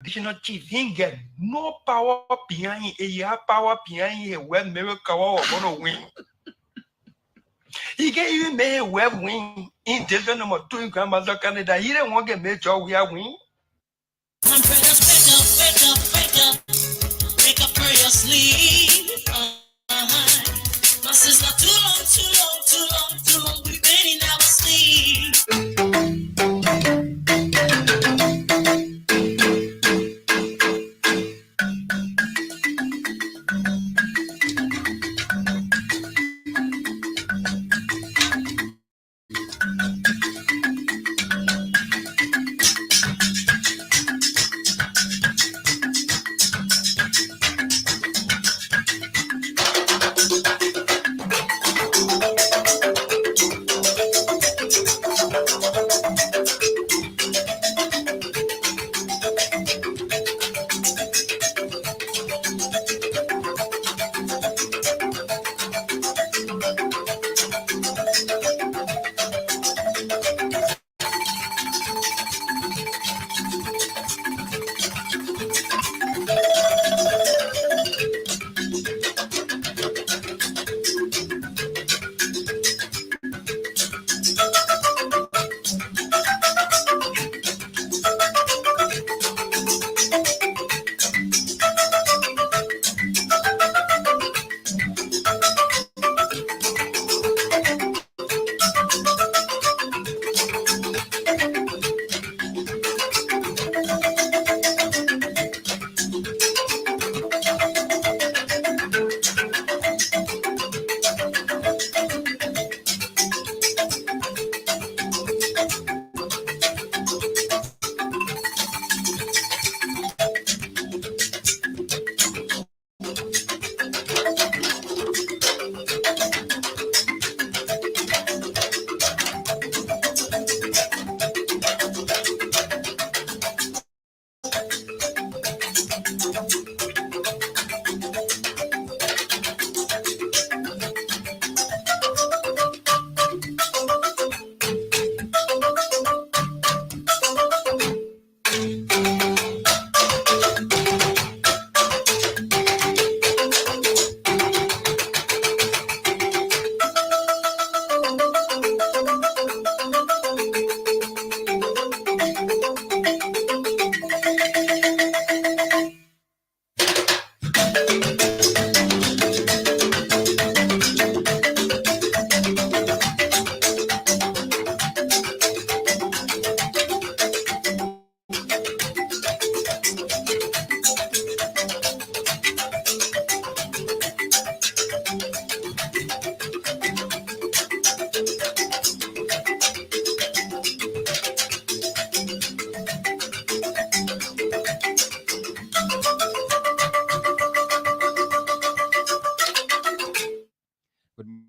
additional chief, he get no power behind it. He have power behind it where miracle or gonna win. He can even make a web win in Delta number 2 in Grandmother Canada. He didn't want to get major we are win. Wake up for your sleep. My sister, too long, we've been in our sleep.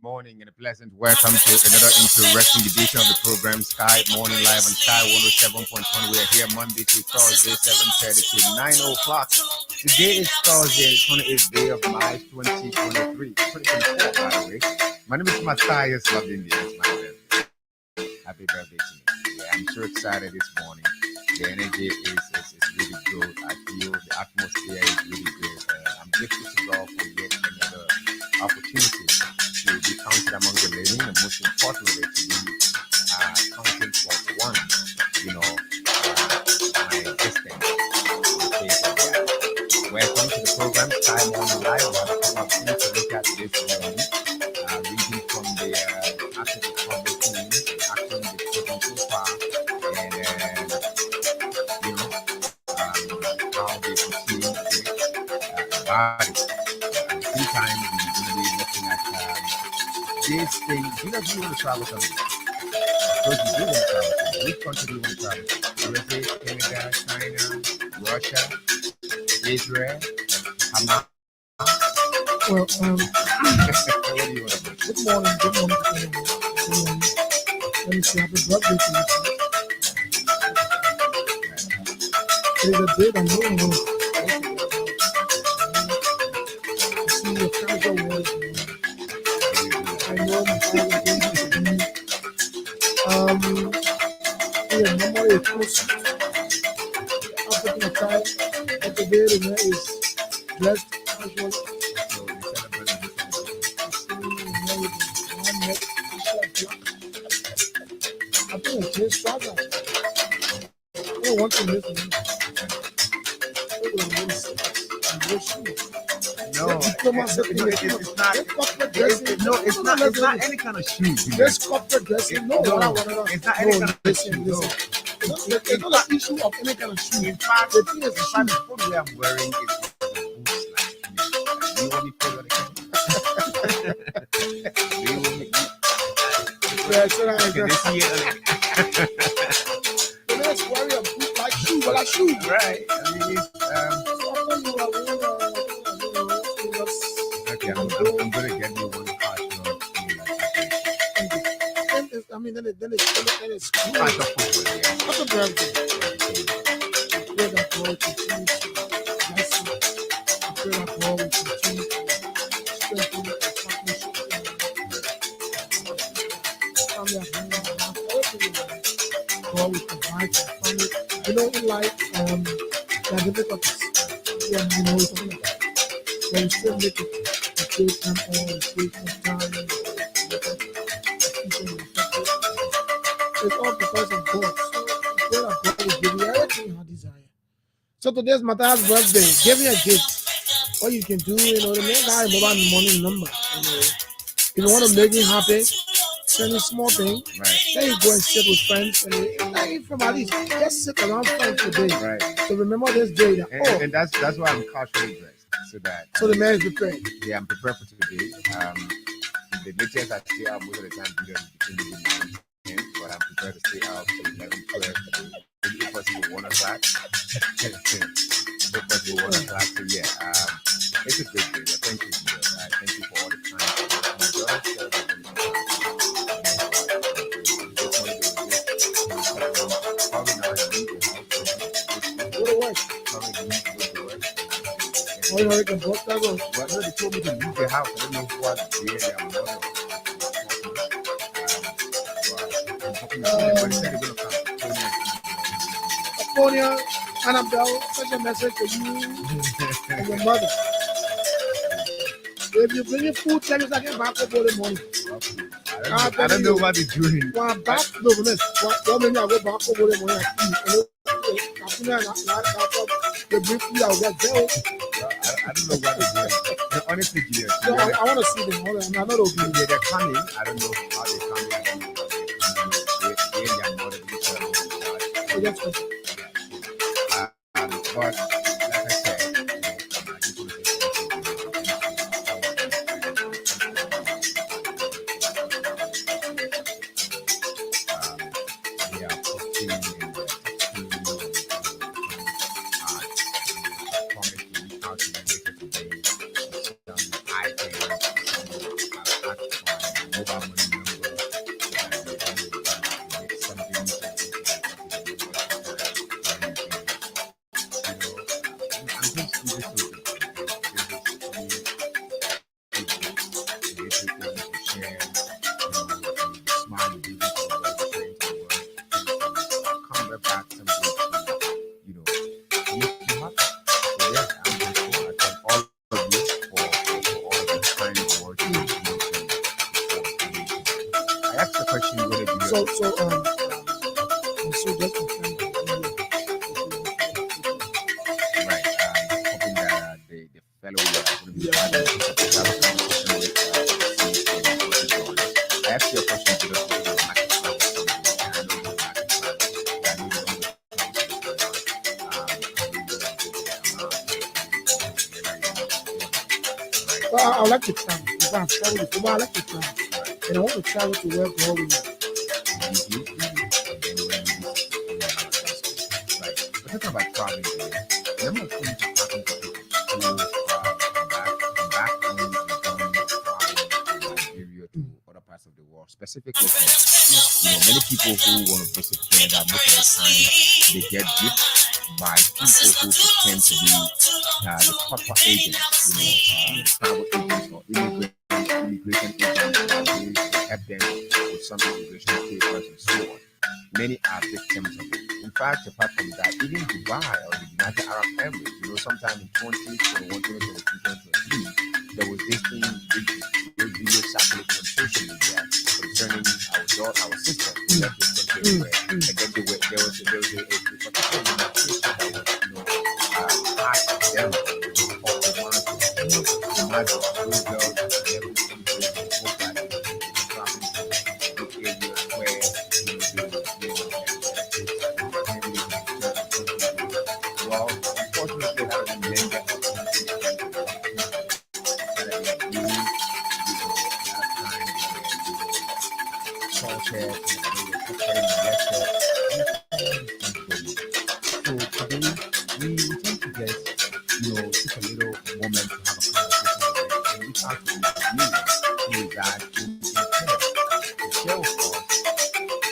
Morning and a pleasant welcome to another interesting edition of the program Sky Morning Live on Sky 107.1. We are here Monday to Thursday, 7:30 to 9 o'clock. Today is Thursday, the 28th day of March 2023. 2024, by the way. My name is Matthias Lavindi. It's my birthday. Happy birthday to me. Yeah, I'm so excited this morning. The energy is really good. I feel the atmosphere is really good. I'm grateful to God for yet another opportunity to be counted among the living, and most importantly, to be counted for one, my distance. Welcome to the program, Sky Morning Live. We have a couple of things to look at this morning. Reading from the Act of the Public News, the action they've taken so far, and how they proceed with body. At the same time, we're going to be looking at this thing. Do you want to travel somewhere? Of course, you do want to travel somewhere. Which country do you want to travel to? USA, Canada, China, Russia, Israel, Hamas? Well, what do you want to do? good morning. Let me see, happy birthday to you. There's a date I'm moving on. See your casual words, man. I know my father gave you to me. Yeah, memory of close. African time. But today the man is dressed casual. So they celebrate this I think it's just Saga. I don't want to miss him. No, it's not any kind of shoes. This corporate dressing, no. It's not any kind of listen. shoes. It's not an issue of any kind of shoe. In fact, The thing is, the footwear I'm wearing is boots like me. Do you want me to put it on the camera? Do you want me okay, they see it? let's worry a boot like shoe, but like shoe. Right. I mean, it's, okay, I'm gonna get you one part. I mean, then it's cool. Part of footwear, yeah. What's a birthday? Pray that God will continue to bless you. Pray that God will continue to strengthen your partnership. Family at home, God will provide for family. You know, in life, there are difficulties. Yeah, you know what I'm talking about. But you still make it. You take them all, you take them time, it's all because of God. So pray that God will give you everything you desire. So today's Matthias' birthday. Give me a gift. What you can do, you know, the man got a mobile money number. You know, if you want to make him happy, send a small thing. Right. Then you go and sit with friends and like from at least just sit around friends today. Right. So remember this day that And that's why I'm casually dressed. So the man is prepared. Yeah, I'm prepared for today. The latest I stay out most of the time between 9 and 10, but I'm prepared to stay out till 11, 12 today. Maybe if possible 1 o'clock. If possible 1 o'clock. So yeah, it's a good day. Thank you, dear. Thank you for all the time. My daughter said that Oh, you know, you can both that go. but no, they told me to leave the house. I don't know what day they are on. I'm hoping but they said they're going to come. Apollonia, Annabelle, send a message to you and your mother. If you bring your food, tell us I can back up all the morning. I don't know what they're doing. One back, no, miss. One minute I go back up all the morning. They bring food out there. I don't know what they're doing. Honestly, dear. So I want to see them. I'm not okay. They're coming. I don't know how they're coming. I don't know what they're coming. They are not So that's what. But like I said, we are posting in the I like to travel. If I've traveled before, I like to travel. And I want to travel to where God will. We're talking about traveling today. Remember things that happen to people who back home and traveling from Nigeria to other parts of the world, specifically many people who want to visit Canada, most of the time they get duped by people who pretend to be the proper agents, travel agents or immigration agents to help them with some immigration papers and so on. Many are victims of it. In fact, apart from that, even Dubai or the United Arab Emirates, sometime in 2021, 2022, there was this thing, this video circulating on social media concerning our sister. And then there was a particular demonstration that was, hard to them of the market. Those girls,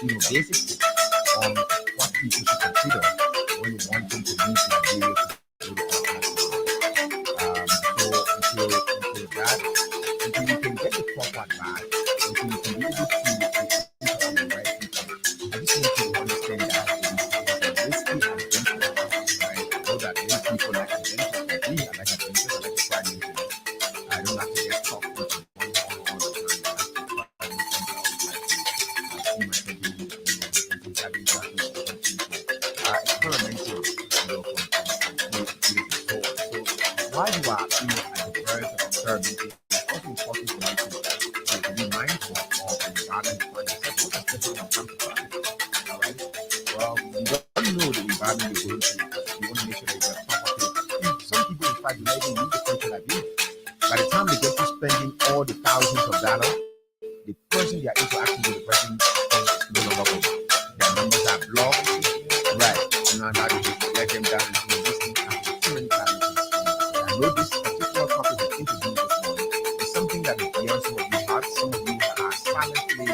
they were basically on what people should consider when you want them to leave Nigeria to go to until you can get the proper advice, until you can be able to put on the right people. I just want you to understand that it is a risky adventure, right? So that many people like adventures like me, I like adventures, I like to try new things. I don't like to get stuck into one all the time. I like to see myself experimenting, while you are, at the verge of observing, it's also important for you to be mindful of the environment you find yourself. What especially when it comes to traffic, all right? Well, you don't know the environment you're going to. You want to make sure that you have proper place. Some people, in fact, don't even need the country like you. By the time they get to spending all the thousands of dollars, the person they are interacting with, the person is no longer over. Their numbers are blocked. Right. Now they just let them down and this thing happens too many times. I know this particular topic of interview this morning is something that is beyond some of you have. Some of you are silently,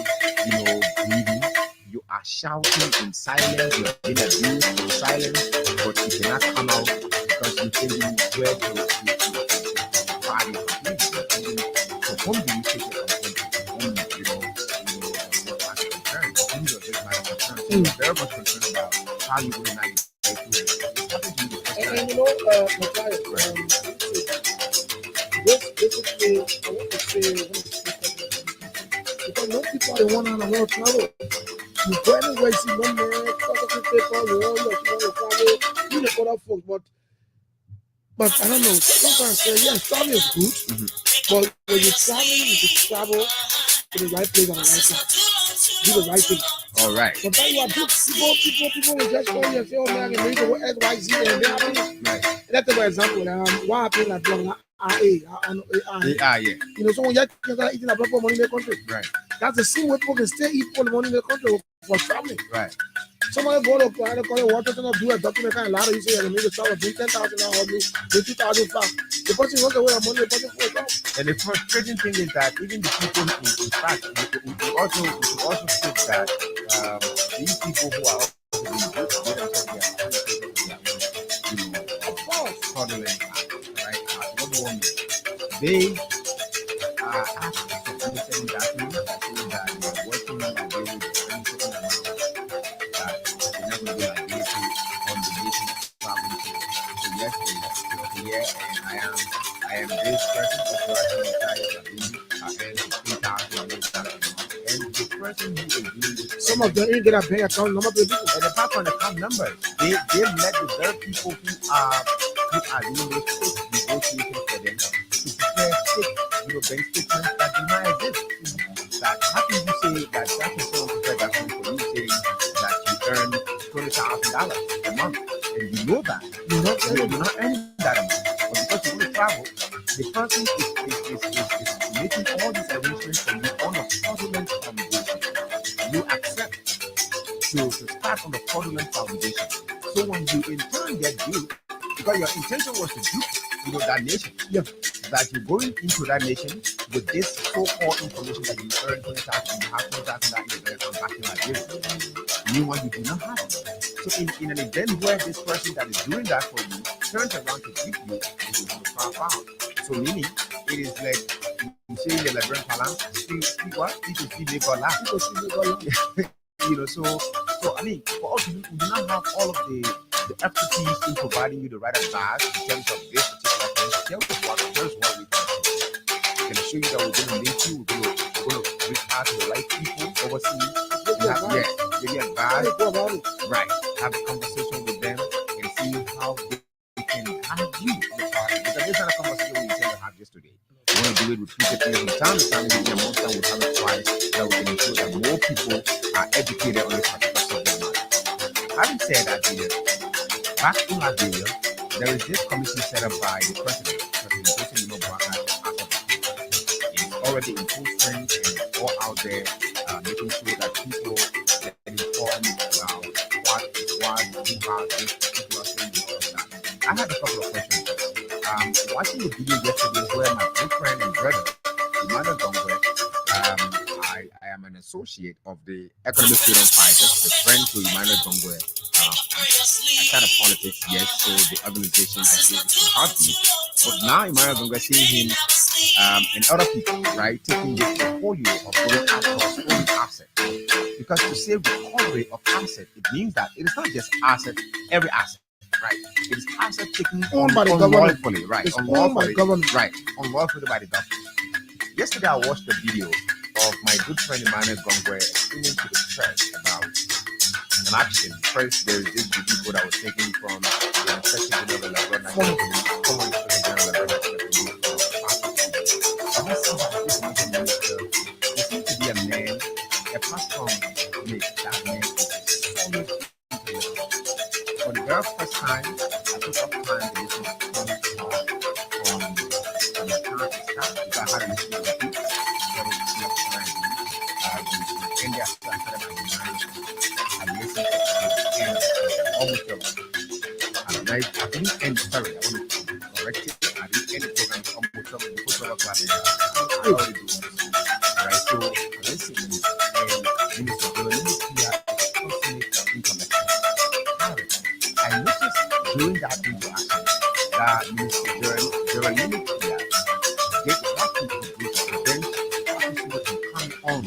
breathing. You are shouting in silence. You're being abused in silence, but you cannot come out because you're thinking where to party. So whom do you take your complaint to? Whom, what are the concerns? Whom does this matter concern? So you're very much concerned about how you will navigate through it. Basically, I want to say, because most people they want to know travel. You go anywhere, you see one man, talk people, you want to travel, you know other folks, but I don't know. Sometimes yes, travel is good, but when you travel, you should travel to the right place at the right time. Do the right thing. All right. Sometimes you are people will just call you and say, oh man, I can make it with XYZ and they happen. Right. That's an example. What happened at long yeah. So when you're eating a lot of money in the country, right. That's the same way people can stay eat all the money in the country for traveling. Right. Somebody go to Washington or do a document kind of ladder, you say, I make a travel, bring 10,000 now, or 20,000 back. The person wants away money, the person for job. And the frustrating thing is that even the people, in fact, we also state that these people who are also being good, of course, fraudulent, right? What do you want? They are asked to submit certain documents that show that they are working on a deal with a certain amount that they're not going to be liability on the nation traveling to. So yes, and I am this person who and the person who is doing this. Some of them ain't get a bank account number to people. And apart from the account numbers, they let the very people who are doing those fake negotiations for them to prepare fake bank statements that do not exist. That how can you say that is so prepared that for you saying that you earn $20,000 a month and you know that you're not earning that amount, but because you want to travel, the person is making all these arrangements for you on a fraudulent foundation. You accept to start on a fraudulent foundation. So when you in turn get duped, because your intention was to dupe that nation, that you're going into that nation with this so-called information that you earn 20,000, you have 20,000 that you're going to come back in Nigeria. Meanwhile, you do not have it. So in an event where this person that is doing that for you turns around to dupe you, it is going to far out. So meaning, it is like you say in the Liberian parlance, speak what? People see they go laugh. So I mean, for also we do not have all of the expertise in providing you the right advice in terms of this particular thing. Here's what we can do. We can show you that we're going to link you. We're going to reach out to the right people overseas. Give you advice. Right. Have a conversation with them and see how they can guide you on the path. Because this is not a conversation we intend to have just today. We want to do it repeatedly from time to time. Maybe a month time we'll have it twice. That we can ensure that more people are educated on this particular subject matter. Having said that, back in Liberia, there is this commission set up by the president, President Joseph Boakai. It's already in full strength and all out there, making sure that people get informed about what, who has this particular thing and all of that. I had a couple of questions. Watching the video yesterday where my good friend and brother, Emmanuel Gongwe, I am an associate of the Economic Freedom Fighters, a friend to Emmanuel Gongwe. Outside of politics, yes, so the organization I say is heartbeat. But now Emmanuel Gongwe seeing him and other people, right, taking this portfolio of going across own asset. Because to say recovery of asset, it means that it is not just asset, every asset. Right, it is asset taken owned by the government, right? It's owned by the government, right? Unlawfully by the government. Yesterday, I watched the video of my good friend Emmanuel Gongwe explaining to the press about an action. First, there is this video that was taken from the Inspection General of Labrador, former Inspection General of Labrador. I must say that this minister, there seems to be a man, a platform, that man is solid. For the very first time, I took up time to listen to from the current staff because I had a listen to the people. There was a time in India, so I started my mind. I listened to the end almost of it. I didn't end, sorry, I want to correct it. I didn't end the program almost of it because of I already do this. Right, so I listened and Minister Jeremy here is constantly incoming. I noticed during that interaction that Mr. Jeremy here get what people do to prevent people from coming on.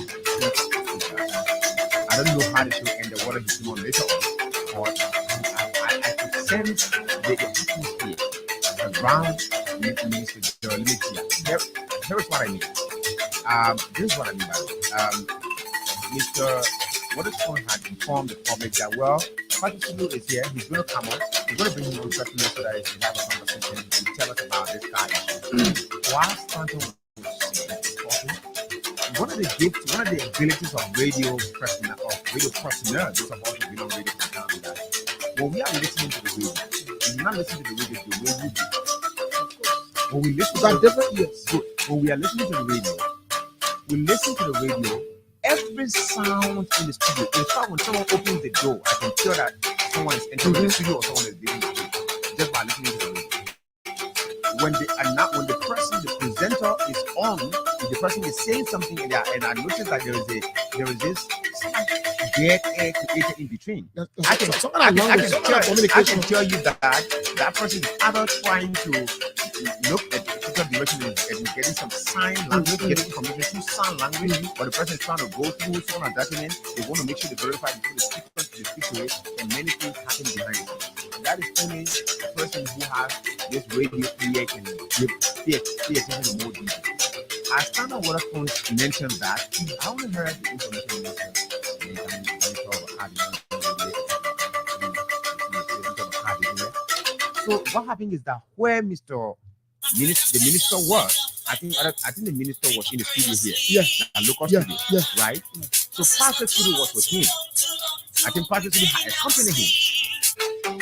I don't know how the show ended, whether he came on later on, but I could sense the atmosphere around Mr. Jeremy here. Here's what I mean. This is what I mean by it. Mr. Waterstone had informed the public that, well, Patrick Sulu is here. He's going to come on. We're going to bring him on personally so that he can have a conversation and tell us about this guy. While Stanton was talking, one of the gifts, one of the abilities of radio personnel, those of us who belong radio personnel, is that when we are listening to the radio, we're not listening to the radio the way you do. When we listen to different years. When we are listening to the radio, we listen to the radio. Every sound in the studio. In fact, when someone opens the door, I can tell that someone is entering the studio or someone is leaving the studio just by listening to the radio. When the presenter is on, if the person is saying something and I notice that there is this dead air created in between. I can tell you that person is either trying to look at the physical direction and getting some sign language, getting information through sign language, or the person is trying to go through some document. They want to make sure they verify before they speak to it, and many things happen behind it. That is only the person who has this radio ear can pay attention to more detail. As Standard Waterstone mentioned that, I only heard the information minister. So what happened is that where the minister was, I think the minister was in the studio here. Yes. A local studio. Yes. Right? So Patrick Sulu was with him. I think Patrick Sulu had accompanied him.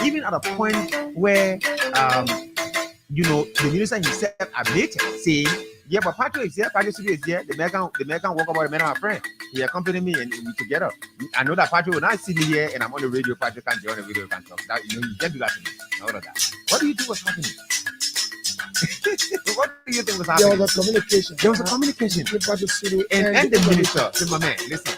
Even at a point where the minister himself admitted, saying, yeah, but Patrick is here, Patrick Sulu is here, the man can walk about the man of my friend. He accompanied me and we together. I know that Patrick will not see me here and I'm on the radio, Patrick can't join the video, can't talk. That, you can't do that to me. All of that. What do you think was happening? What do you think was happening? There was a communication. There was a communication. Patrick Sulu and the minister. So my man, listen.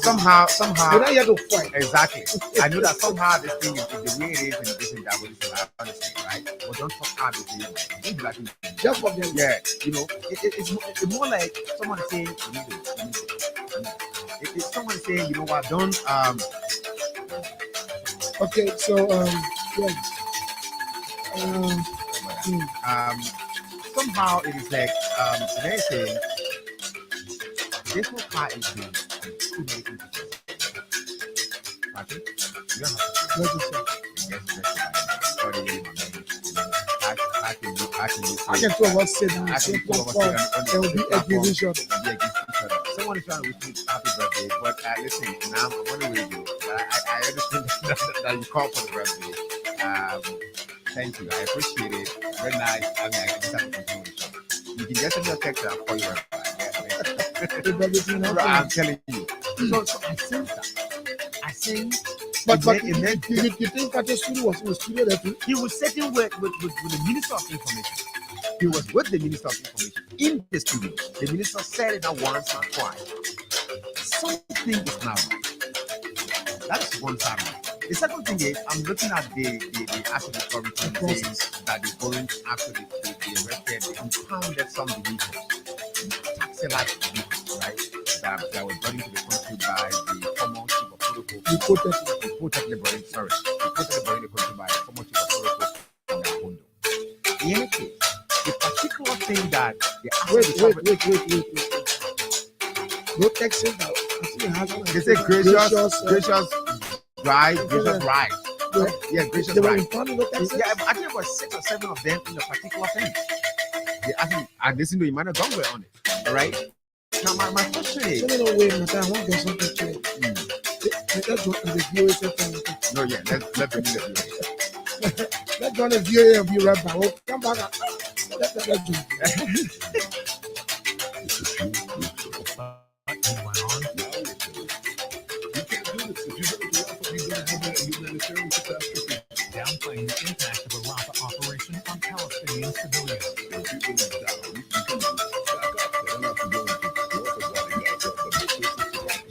Somehow. You're not here to fight. Exactly. I know that somehow this thing is the way it is and this and that way. I understand, right? But don't talk out of it. Just for them. Yeah. It's more like someone saying, it's someone saying, don't Okay, so yeah. Somehow it is like they're saying this whole car is being stimulating people. Okay? You don't have to What you say? I can two of us sit down, same platform, there will be against each other. Someone is trying to wish me happy birthday, but listen, now I'm on the radio. I understand that you call for the birthday. Thank you. I appreciate it. Very nice. I mean, I just have to continue the show. You can just send me a text and I'll call you right back. I'm telling you. So I sing that. I sing. But you think Kate Studio was in the studio there too? He was sitting with the Minister of Information. He was with the Minister of Information in the studio. The minister said it not once, not twice. Something is now right. That's one side. The second thing is, I'm looking at the asset recovery things that they're going after the arrested. They impounded some vehicles, taxi-like vehicles, right? That were brought into the country by the former chief of protocol. Reported liberating the country by the former chief of protocol from Gakondo. In any case, the particular thing that the wait. No texting now. They say gracious ride. Yeah, gracious ride. Yeah, I think about 6 or 7 of them in a particular thing. They actually, I listened to Emmanuel Gongwe on it. All right. Now my question is. No, wait, I want to get something to it. Let's go to the VOA. No, yeah, let's bring the Let's go to the VOA and be right back. We'll come back. Let's do it. Downplaying the impact of a Rafah operation on Palestinian civilians.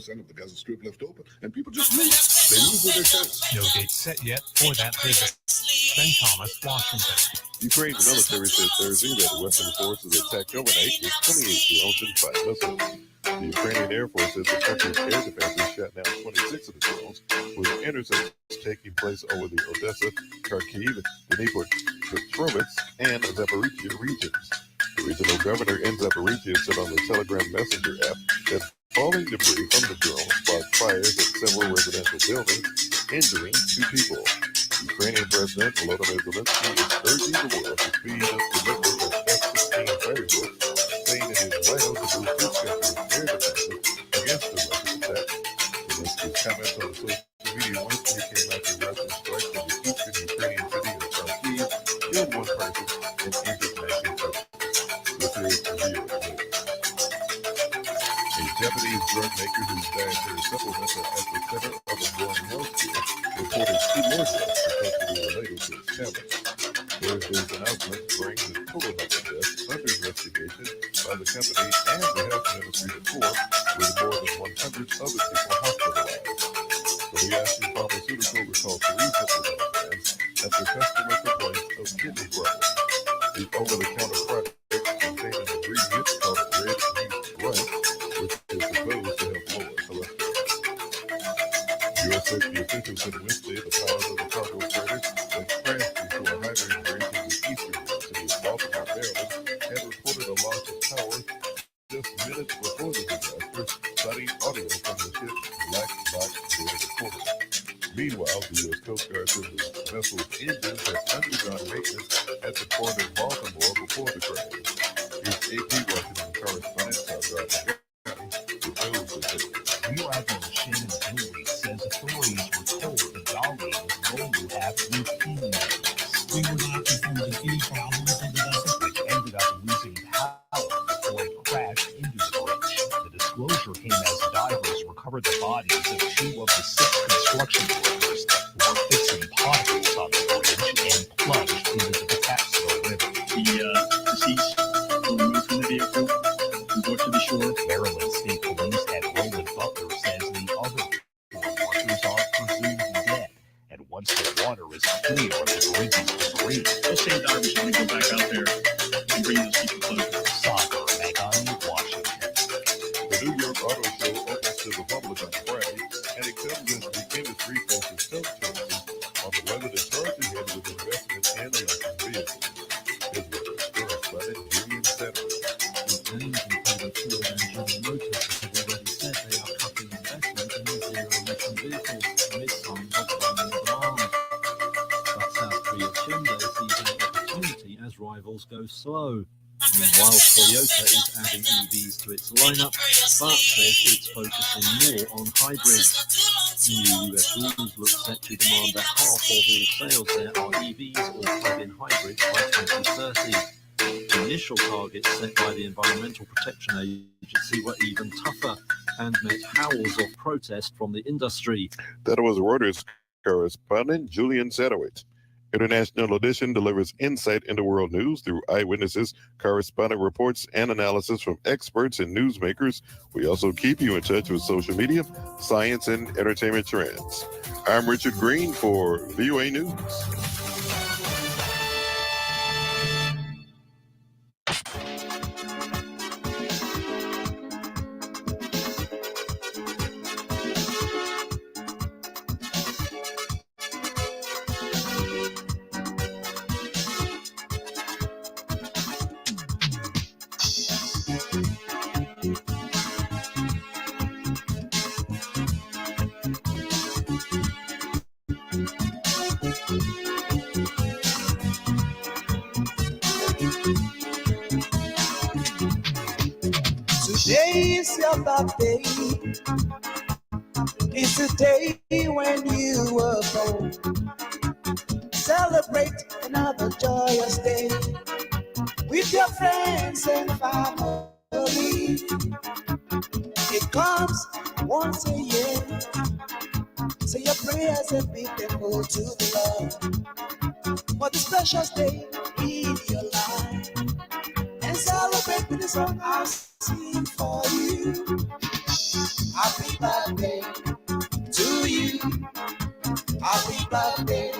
Of the Gaza Strip left open, and people just leave. They lose what they say. No date set yet for that visit. Ben Thomas, Washington. Ukraine's military said Thursday that the Western forces attacked overnight with 28 drones and 5 missiles. The Ukrainian Air Force says the country's air defenses shot down 26 of the drones, with intercepts taking place over the Odessa, Kharkiv, Dnipro-Petrovsk, and Zaporizhzhia regions. The regional governor in Zaporizhzhia said on the Telegram Messenger app that falling debris from the drone sparked fires at several residential buildings, injuring 2 people. Ukrainian President Volodymyr Zelensky is urging the world to speed up delivery of F-16 fighter jets, saying it is vital to boost this country's air defenses against the Russian attack. Zelensky's comments on social media Wednesday came after Russian strikes in the eastern Ukrainian city of Kharkiv killed 1 person and injured 19 others. This is VOA News. A Japanese drug maker whose dietary supplements are at the center of a growing health care reported 2 more deaths potentially related to his tablet. Thursday's announcement brings the total number of deaths under investigation by the company and the health ministry to 4, with more than 100 other people hospitalized. Kobayashi Pharmaceutical recalled 3 supplement brands after customer complaints of kidney problems. The over-the-counter product contained an ingredient called red meat rice, which is supposed to help lower cholesterol. U.S. safety officials said Wednesday the pilots of the cargo freighter that crashed into a hydrogen break in the eastern city of Baltimore, Maryland, had reported a loss of power just minutes before the disaster, citing audio from the ship's black box data recorder. Meanwhile, the U.S. Coast Guard said the vessel's engines had undergone maintenance at the port of Baltimore before the crash. Here's AP Washington correspondent Sandra County with those details. Rear Admiral Shannon Dooley says authorities were told the Dolly was going to have routine maintenance. We were not informed of any problems with the vessel, which ended up losing power before it crashed into the bridge. The disclosure came as divers recovered the bodies of 2 of the 6 construction workers who were fixing potholes on the bridge and plunged into the Patapsco River. The deceased were removed from the vehicle and brought to the shore. Maryland State Police Head Roland Butler says the other 4 workers are presumed dead, and once the water is clear of the bridge's debris, Those same divers are going to go back out there and bring those people closer. Soccer, Megan, Washington. The New York Auto Show opens to the public on Friday, and it comes as the industry faces tough choices arrivals go slow. Meanwhile, Toyota is adding EVs to its lineup, but says it's focusing more on hybrids. New US rules look set to demand that half of all sales there are EVs or plug-in hybrids by 2030. Initial targets set by the Environmental Protection Agency were even tougher and met howls of protest from the industry. That was Reuters correspondent Julian Sadowitz. International Edition delivers insight into world news through eyewitnesses, correspondent reports, and analysis from experts and newsmakers. We also keep you in touch with social media, science, and entertainment trends. I'm Richard Green for VOA News. Today is your birthday. It's the day when you were born. Celebrate another joyous day with your friends and family. It comes once a year. Say your prayers and be thankful to the Lord for this precious day in your life. And celebrate with the song I'll sing for you. Happy birthday to you. Happy birthday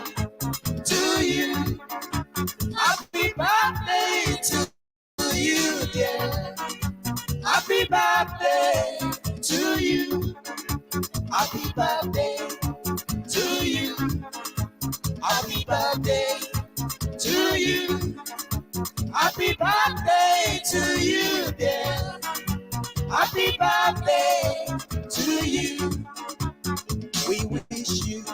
to you. Happy birthday to you, dear. Happy birthday to you. Happy birthday to you. Happy birthday to you. Happy birthday to you, dear. Happy birthday to you. We wish you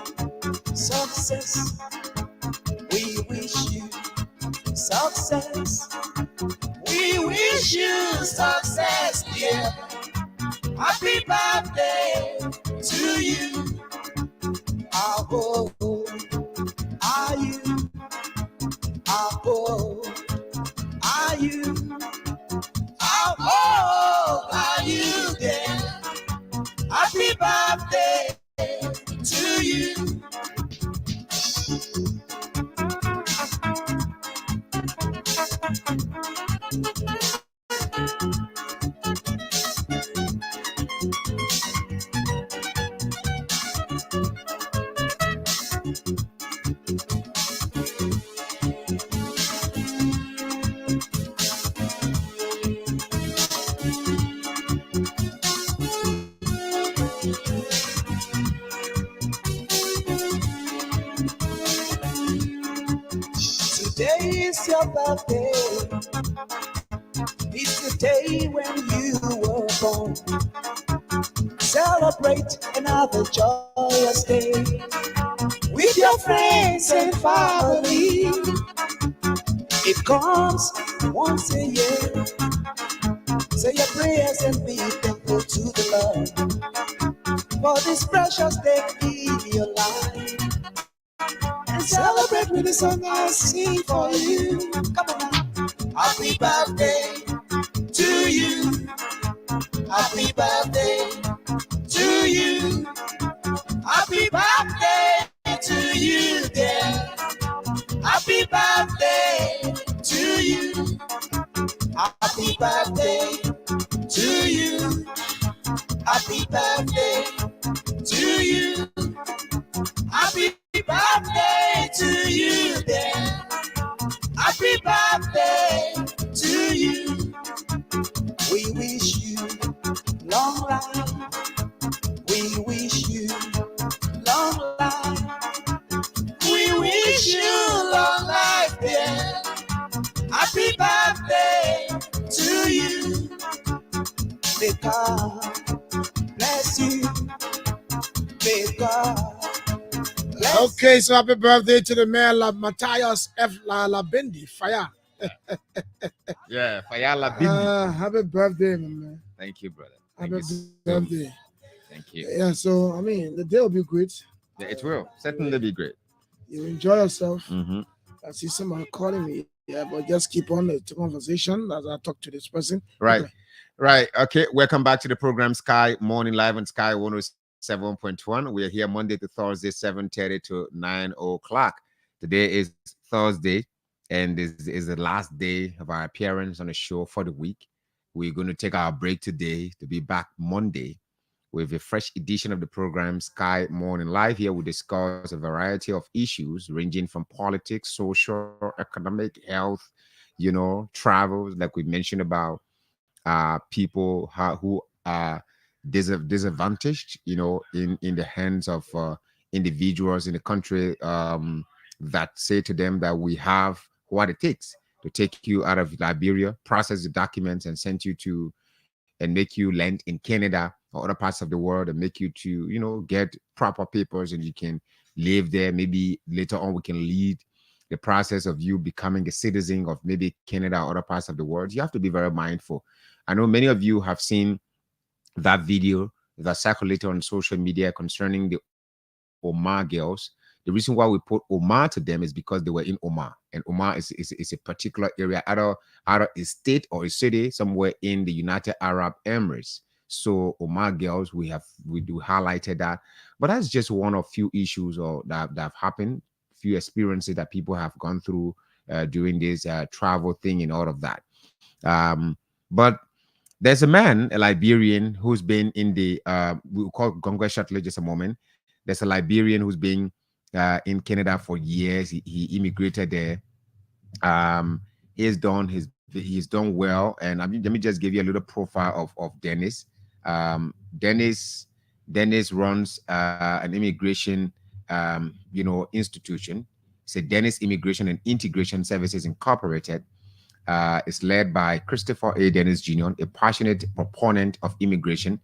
success. We wish you success. We wish you success, dear. Happy birthday to you. How old are you? How old are you? How old are you, dear? Happy birthday to you. Today is your birthday. It's the day when you were born. Celebrate another joyous day with your friends and family. It comes once a year. Say your prayers and be thankful to the Lord for this precious day in your life. And celebrate with the song I sing for you. Come on now. Happy birthday to you. Happy birthday to you. Happy birthday to you, dear. Happy birthday to you. Happy birthday to you. Happy birthday to you. Happy birthday to you, dear. Happy birthday to you. We wish you long life. We wish you long life. We wish you long life, dear. Happy birthday to you. May God bless you. May God. Okay, so happy birthday to the man Matthias F. Labindi. Fire. Yeah, Fayala Bindi. Happy birthday, my man. Thank you, brother. Thank Happy you so much. birthday. Thank you. Yeah, so I mean, the day will be great. Yeah, it will certainly be great. You enjoy yourself. Mm-hmm. I see someone calling me. Yeah, but just keep on the conversation as I talk to this person. Right. Okay. Right. Okay. Welcome back to the program Sky Morning Live on Sky 107.1. We are here Monday to Thursday, 7:30 to 9 o'clock. Today is Thursday, and this is the last day of our appearance on the show for the week. We're going to take our break today to be back Monday with a fresh edition of the program Sky Morning Live. Here we discuss a variety of issues ranging from politics, social, economic, health, travel, like we mentioned about people who are disadvantaged, in the hands of individuals in the country that say to them that we have what it takes to take you out of Liberia, process the documents, and send you to and make you land in Canada or other parts of the world, and make you to get proper papers, and you can live there. Maybe later on we can lead the process of you becoming a citizen of maybe Canada or other parts of the world. You have to be very mindful. I know many of you have seen that video that circulated on social media concerning the Omar girls. The reason why we put Omar to them is because they were in Omar, and Omar is a particular area, either a state or a city somewhere in the United Arab Emirates. So Omar girls, we do highlighted that, but that's just one of few issues that have happened, few experiences that people have gone through during this travel thing and all of that. But there's a man, a Liberian, who's been in the we'll call Gongwe shortly just a moment. There's a Liberian who's been in Canada for years. He immigrated there. He's done well. And let me just give you a little profile of Dennis. Dennis runs an immigration institution. It's a Dennis Immigration and Integration Services Incorporated. It's led by Christopher A. Dennis Jr., a passionate proponent of immigration.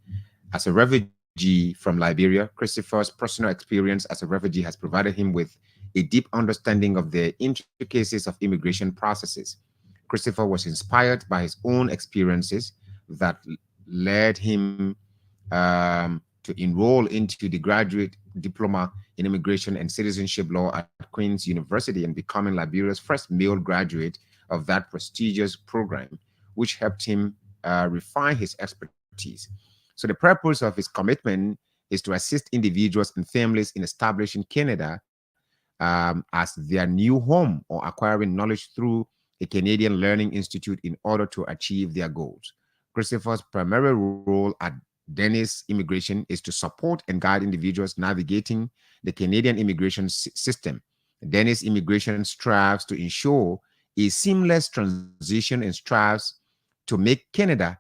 As a refugee from Liberia, Christopher's personal experience as a refugee has provided him with a deep understanding of the intricacies of immigration processes. Christopher was inspired by his own experiences that led him to enroll into the graduate diploma in immigration and citizenship law at Queen's University and becoming Liberia's first male graduate of that prestigious program, which helped him refine his expertise. So the purpose of his commitment is to assist individuals and families in establishing Canada as their new home or acquiring knowledge through a Canadian Learning Institute in order to achieve their goals. Christopher's primary role at Dennis Immigration is to support and guide individuals navigating the Canadian immigration system. Dennis Immigration strives to ensure a seamless transition and strives to make Canada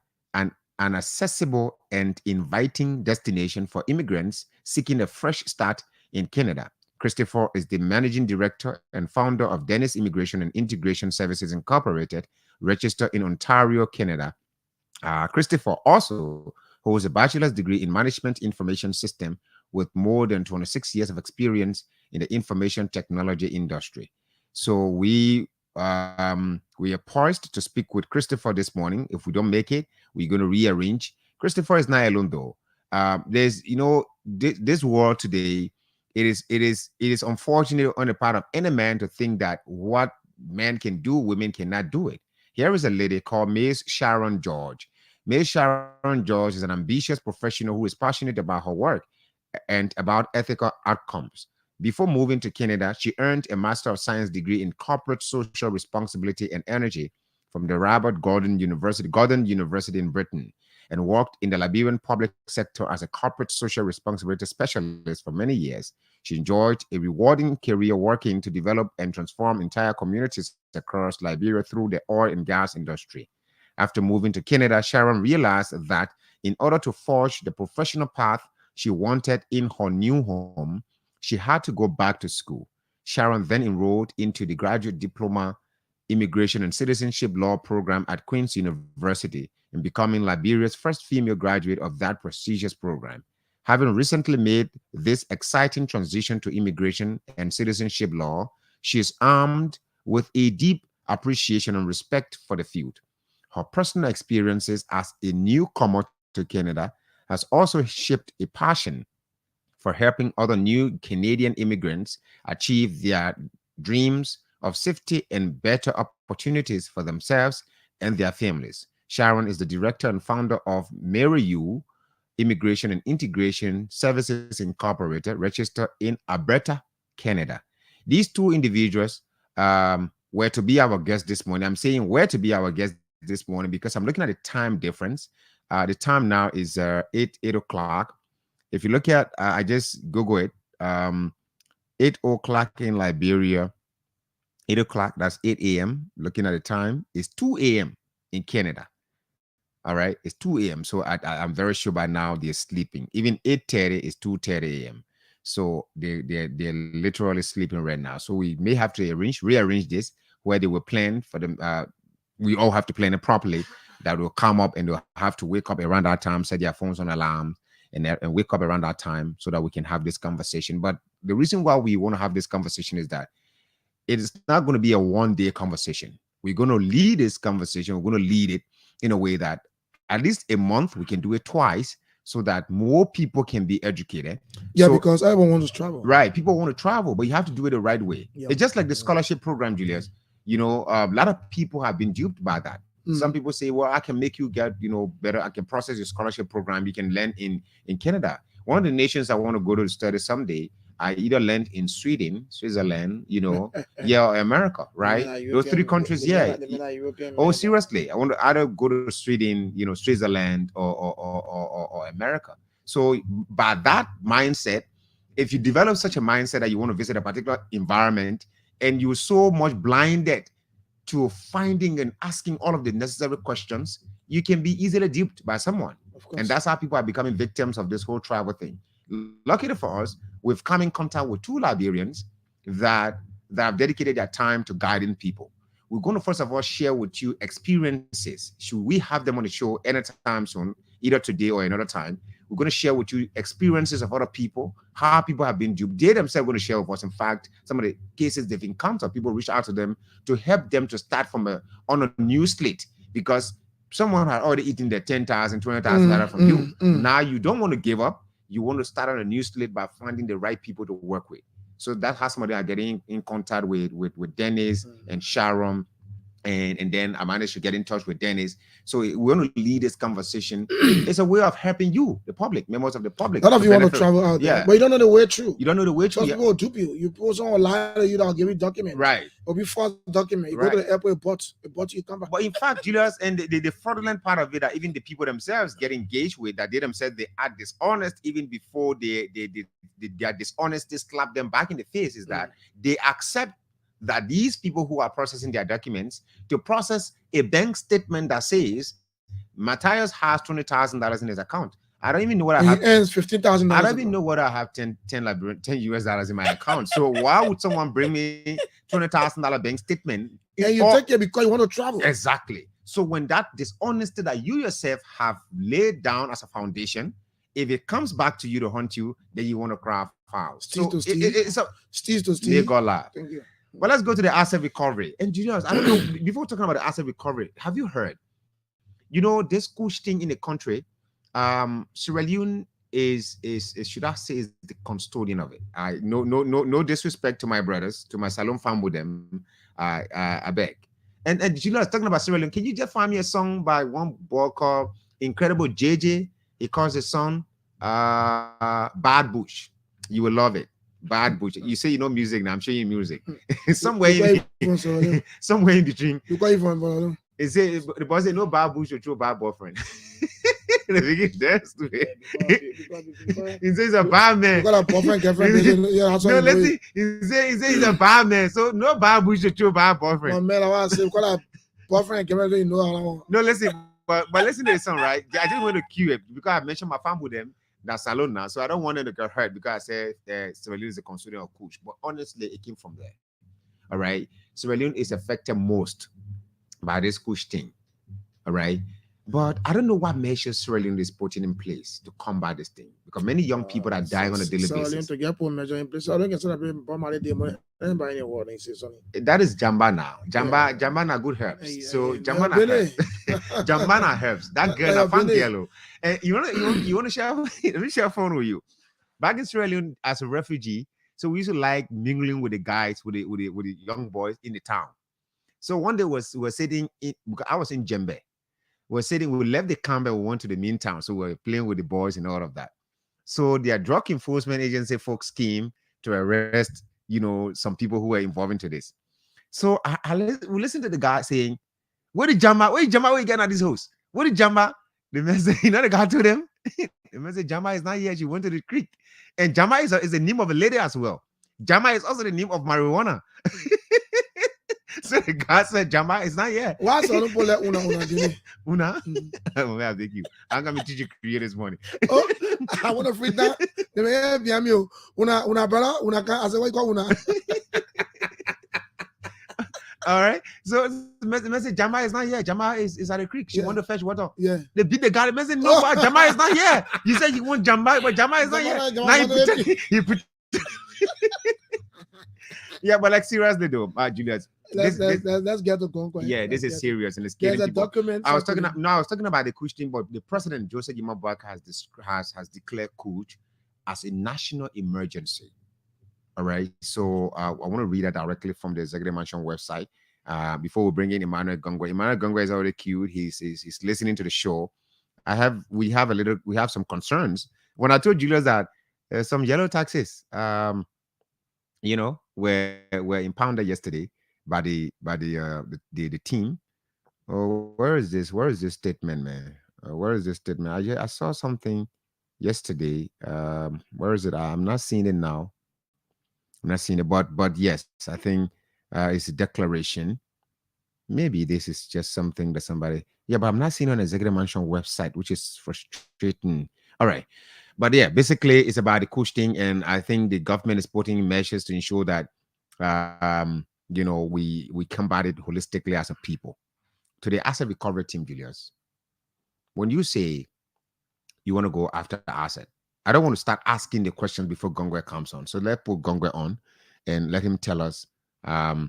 an accessible and inviting destination for immigrants seeking a fresh start in Canada. Christopher is the managing director and founder of Dennis Immigration and Integration Services Incorporated, registered in Ontario, Canada. Christopher also holds a bachelor's degree in management information system with more than 26 years of experience in the information technology industry. So we are poised to speak with Christopher this morning. If we don't make it, we're going to rearrange. Christopher is not alone though. There's this world today. It is unfortunate on the part of any man to think that what men can do, women cannot do it. Here is a lady called Ms. Sharon George. Ms. Sharon George is an ambitious professional who is passionate about her work and about ethical outcomes. Before moving to Canada, she earned a Master of Science degree in Corporate Social Responsibility and Energy from the Robert Gordon University in Britain, and worked in the Liberian public sector as a corporate social responsibility specialist for many years. She enjoyed a rewarding career working to develop and transform entire communities across Liberia through the oil and gas industry. After moving to Canada, Sharon realized that in order to forge the professional path she wanted in her new home, she had to go back to school. Sharon then enrolled into the Graduate Diploma Immigration and Citizenship Law program at Queen's University and becoming Liberia's first female graduate of that prestigious program. Having recently made this exciting transition to immigration and citizenship law, she is armed with a deep appreciation, and respect for the field. Her personal experiences as a newcomer to Canada has also shaped a passion for helping other new Canadian immigrants achieve their dreams of safety and better opportunities for themselves and their families. Sharon is the director and founder of Mary U Immigration and Integration Services Incorporated, registered in Alberta, Canada. These two individuals were to be our guests this morning. I'm saying were to be our guests this morning because I'm looking at the time difference. The time now is 8 o'clock. If you look at, I just Google it, 8 o'clock in Liberia, 8 o'clock, that's 8 a.m. Looking at the time, it's 2 a.m. in Canada. All right, it's 2 a.m. So I'm very sure by now they're sleeping. Even 8:30 is 2:30 a.m. So they're literally sleeping right now. So we may have to rearrange this where they were planned for them. We all have to plan it properly. That will come up and they'll have to wake up around that time, set their phones on alarm, and wake up around that time so that we can have this conversation. But the reason why we want to have this conversation is that it is not going to be a one-day conversation. We're going to lead this conversation. We're going to lead it in a way that at least a month we can do it twice so that more people can be educated. Yeah, So- because everyone wants to travel. Right. People want to travel, but you have to do it the right way. Yeah. It's just like the scholarship program, Julius. You know, a lot of people have been duped by that. Some people say, well, I can make you get, better. I can process your scholarship program. You can land in Canada. One of the nations I want to go to study someday, I either land in Sweden, Switzerland, or America, right? Those three countries, Oh, seriously, I want to either go to Sweden, Switzerland, or America. So by that mindset, if you develop such a mindset that you want to visit a particular environment and you're so much blinded to finding and asking all of the necessary questions, you can be easily duped by someone. Of course. And that's how people are becoming victims of this whole travel thing. Luckily for us, we've come in contact with two Liberians that have dedicated their time to guiding people. We're going to first of all share with you experiences. Should we have them on the show anytime soon, either today or another time? We're going to share with you experiences of other people, how people have been duped. They themselves are going to share with us, in fact, some of the cases they've encountered. People reach out to them to help them to start from on a new slate because someone had already eaten their $10,000, $20,000 from you. Now you don't want to give up. You want to start on a new slate by finding the right people to work with. So that's how somebody are getting in contact with Dennis and Sharon. And then I managed to get in touch with Dennis. So we want to lead this conversation. It's a way of helping you, the public, members of the public. A lot of you want to benefit. travel out there, Yeah. but you don't know the way through. You don't know the way Some to. people will dupe you. You post on lie to you, they'll give you document. Right. Or be false document. You Right. go to the airport, it bought you come back. But in fact, Julius, and the fraudulent part of it, that even the people themselves get engaged with, that they themselves, they are dishonest even before their dishonesty slap them back in the face, is that they accept that these people who are processing their documents to process a bank statement that says Matthias has $20,000 in his account. I don't even know what I And have. he earns $15,000. I don't even know what I have 10 US dollars in my account. So why would someone bring me $20,000 bank statement? And you Or- take it because you want to travel. Exactly. So when that dishonesty that you yourself have laid down as a foundation, if it comes back to you to haunt you, then you want to cry foul. Steve So to Steve. it's a Steve to may Steve. God laugh. Thank you. But let's go to the asset recovery. And Julius, I don't know, before talking about the asset recovery, have you heard? This Kush thing in the country, Sierra Leone is should I say is the custodian of it. I no disrespect to my brothers, to my Salon fam with them. I beg. And Julius, talking about Sierra Leone, can you just find me a song by one boy called Incredible JJ? He calls his song Bad Bush. You will love it. Bad Bush. You say you know music now. I'm showing you music. somewhere in between. You got it from brother. He say the boy say no bad bush or true bad boyfriend. The begin dance to it. He says he's a bad man. You got a boyfriend, girlfriend. Yeah, that's No, let's see. He say he's a bad man. So no bad bush or true bad boyfriend. My man, I want to say, you got a boyfriend, girlfriend. You know how No, listen. But listen to the song, right? I just want to cue it because I mentioned my family with them. That's Salon now, so I don't want them to get hurt because I said Sierra Leone is a custodian of Kush. But honestly, it came from there. All right, Sierra Leone is affected most by this Kush thing. All right, But I don't know what measures Sierra Leone is putting in place to combat this thing, because many young people are dying on a daily basis. To get put measure in place. I don't get any warning. That is Jamba now. Jamba na good herbs. So Jamba na herbs. Jamba na herbs. That girl na fan yellow. And you want to share? Let me share a phone with you. Back in Sierra Leone as a refugee, so we used to like mingling with the guys, with the young boys in the town. So one day we were sitting in, because I was in Jembe. We left the camp and we went to the main town. So we were playing with the boys and all of that. So their drug enforcement agency folks came to arrest, some people who were involved into this. So we listened to the guy saying, where you getting at this house? What did Jamba? The man said, the guy told them, the man said, Jamba is not here. She went to the creek. And Jamba is the name of a lady as well. Jamba is also the name of marijuana. So the guy said, Jamba is not here. Why so don't pull una? I'll take you. I'm gonna teach you create this morning. Oh, I want to free that. The man be amigo. Una brother, una I say, why call una? All right. So the message, Jamba is not here. Jamba is at the creek. She want to fetch water. Yeah. They beat the guy. The message, no, Jamba is not here. You said you want Jamba, but Jamba is not here. Now you pretend. Yeah, but like seriously though, Julius. Let's get to Congo. Yeah, this is serious and it's scary. There's a document. I was talking about the Kuch thing, but the president Joseph Yimabwaka has declared Kuch as a national emergency. All right. So I want to read that directly from the Executive Mansion website. Before we bring in Emmanuel Gongwe. Emmanuel Gongwe is already queued. He's listening to the show. We have some concerns. When I told Julius that some yellow taxis were impounded yesterday by the team. Oh, where is this statement, man? Where is this statement? I saw something yesterday. Where is it? I'm not seeing it now. I'm not seeing it, but yes, I think it's a declaration. Maybe this is just something that somebody. Yeah, but I'm not seeing it on the Executive Mansion website, which is frustrating. All right. But yeah, basically it's about the Kuch thing, and I think the government is putting measures to ensure that we combat it holistically as a people. To the asset recovery team, Julius, when you say you want to go after the asset, I don't want to start asking the questions before Gongwe comes on. So let's put Gongwe on and let him tell us how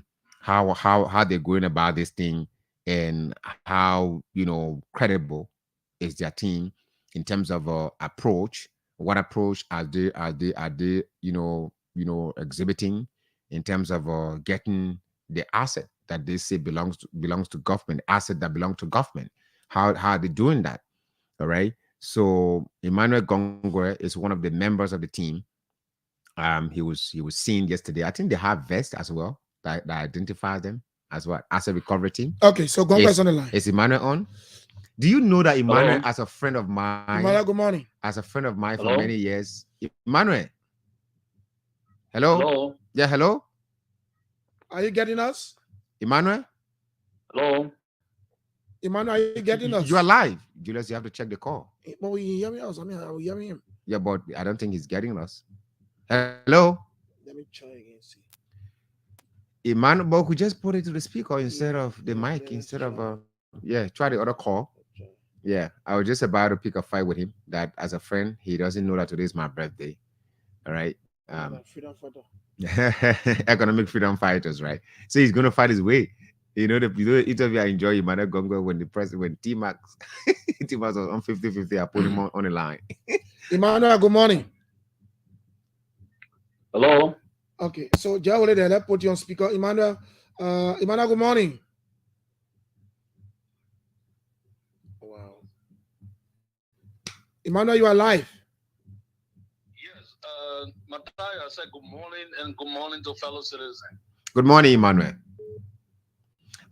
they're going about this thing and how credible is their team in terms of approach. What approach are they exhibiting in terms of getting the asset that they say belongs to government, asset that belong to government? How are they doing that? All right. So Emmanuel Gongwe is one of the members of the team. He was seen yesterday. I think they have vests as well that identifies them as well as a recovery team. Okay, so Gongwe is on the line. Is Emmanuel on? Do you know that Emmanuel, as a friend of mine, Emmanuel, good morning. As a friend of mine for many years, Emmanuel. Hello. Hello. Yeah, hello. Are you getting us? Emmanuel? Hello. Emmanuel, are you getting us? You are live. Julius, you have to check the call. But we hear me also. I mean, we hear him. Yeah, but I don't think he's getting us. Hello? Let me try again. See. Emmanuel, but we just put it to the speaker instead of the mic, instead of try the other call. Yeah, I was just about to pick a fight with him that as a friend, he doesn't know that today is my birthday. All right. Freedom fighter. Economic freedom fighters, right? So he's gonna fight his way. The interview I enjoy Emmanuel Gongwe when T-Max was on 50-50, I put him on the line. Emmanuel, good morning. Hello. Okay, so Jawole there, let's put you on speaker. Emmanuel, good morning. Wow. Emmanuel, you are live. Yes, Mattai, I said good morning and good morning to fellow citizens. Good morning, Emmanuel.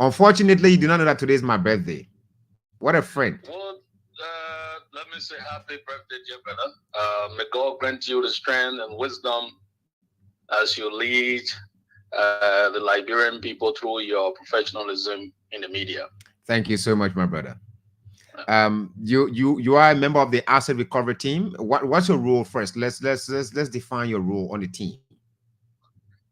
Unfortunately, you do not know that today is my birthday. What a friend. Well, let me say happy birthday, dear brother. May God grant you the strength and wisdom as you lead the Liberian people through your professionalism in the media. Thank you so much, my brother. You are a member of the asset recovery team. What's your role first? Let's define your role on the team.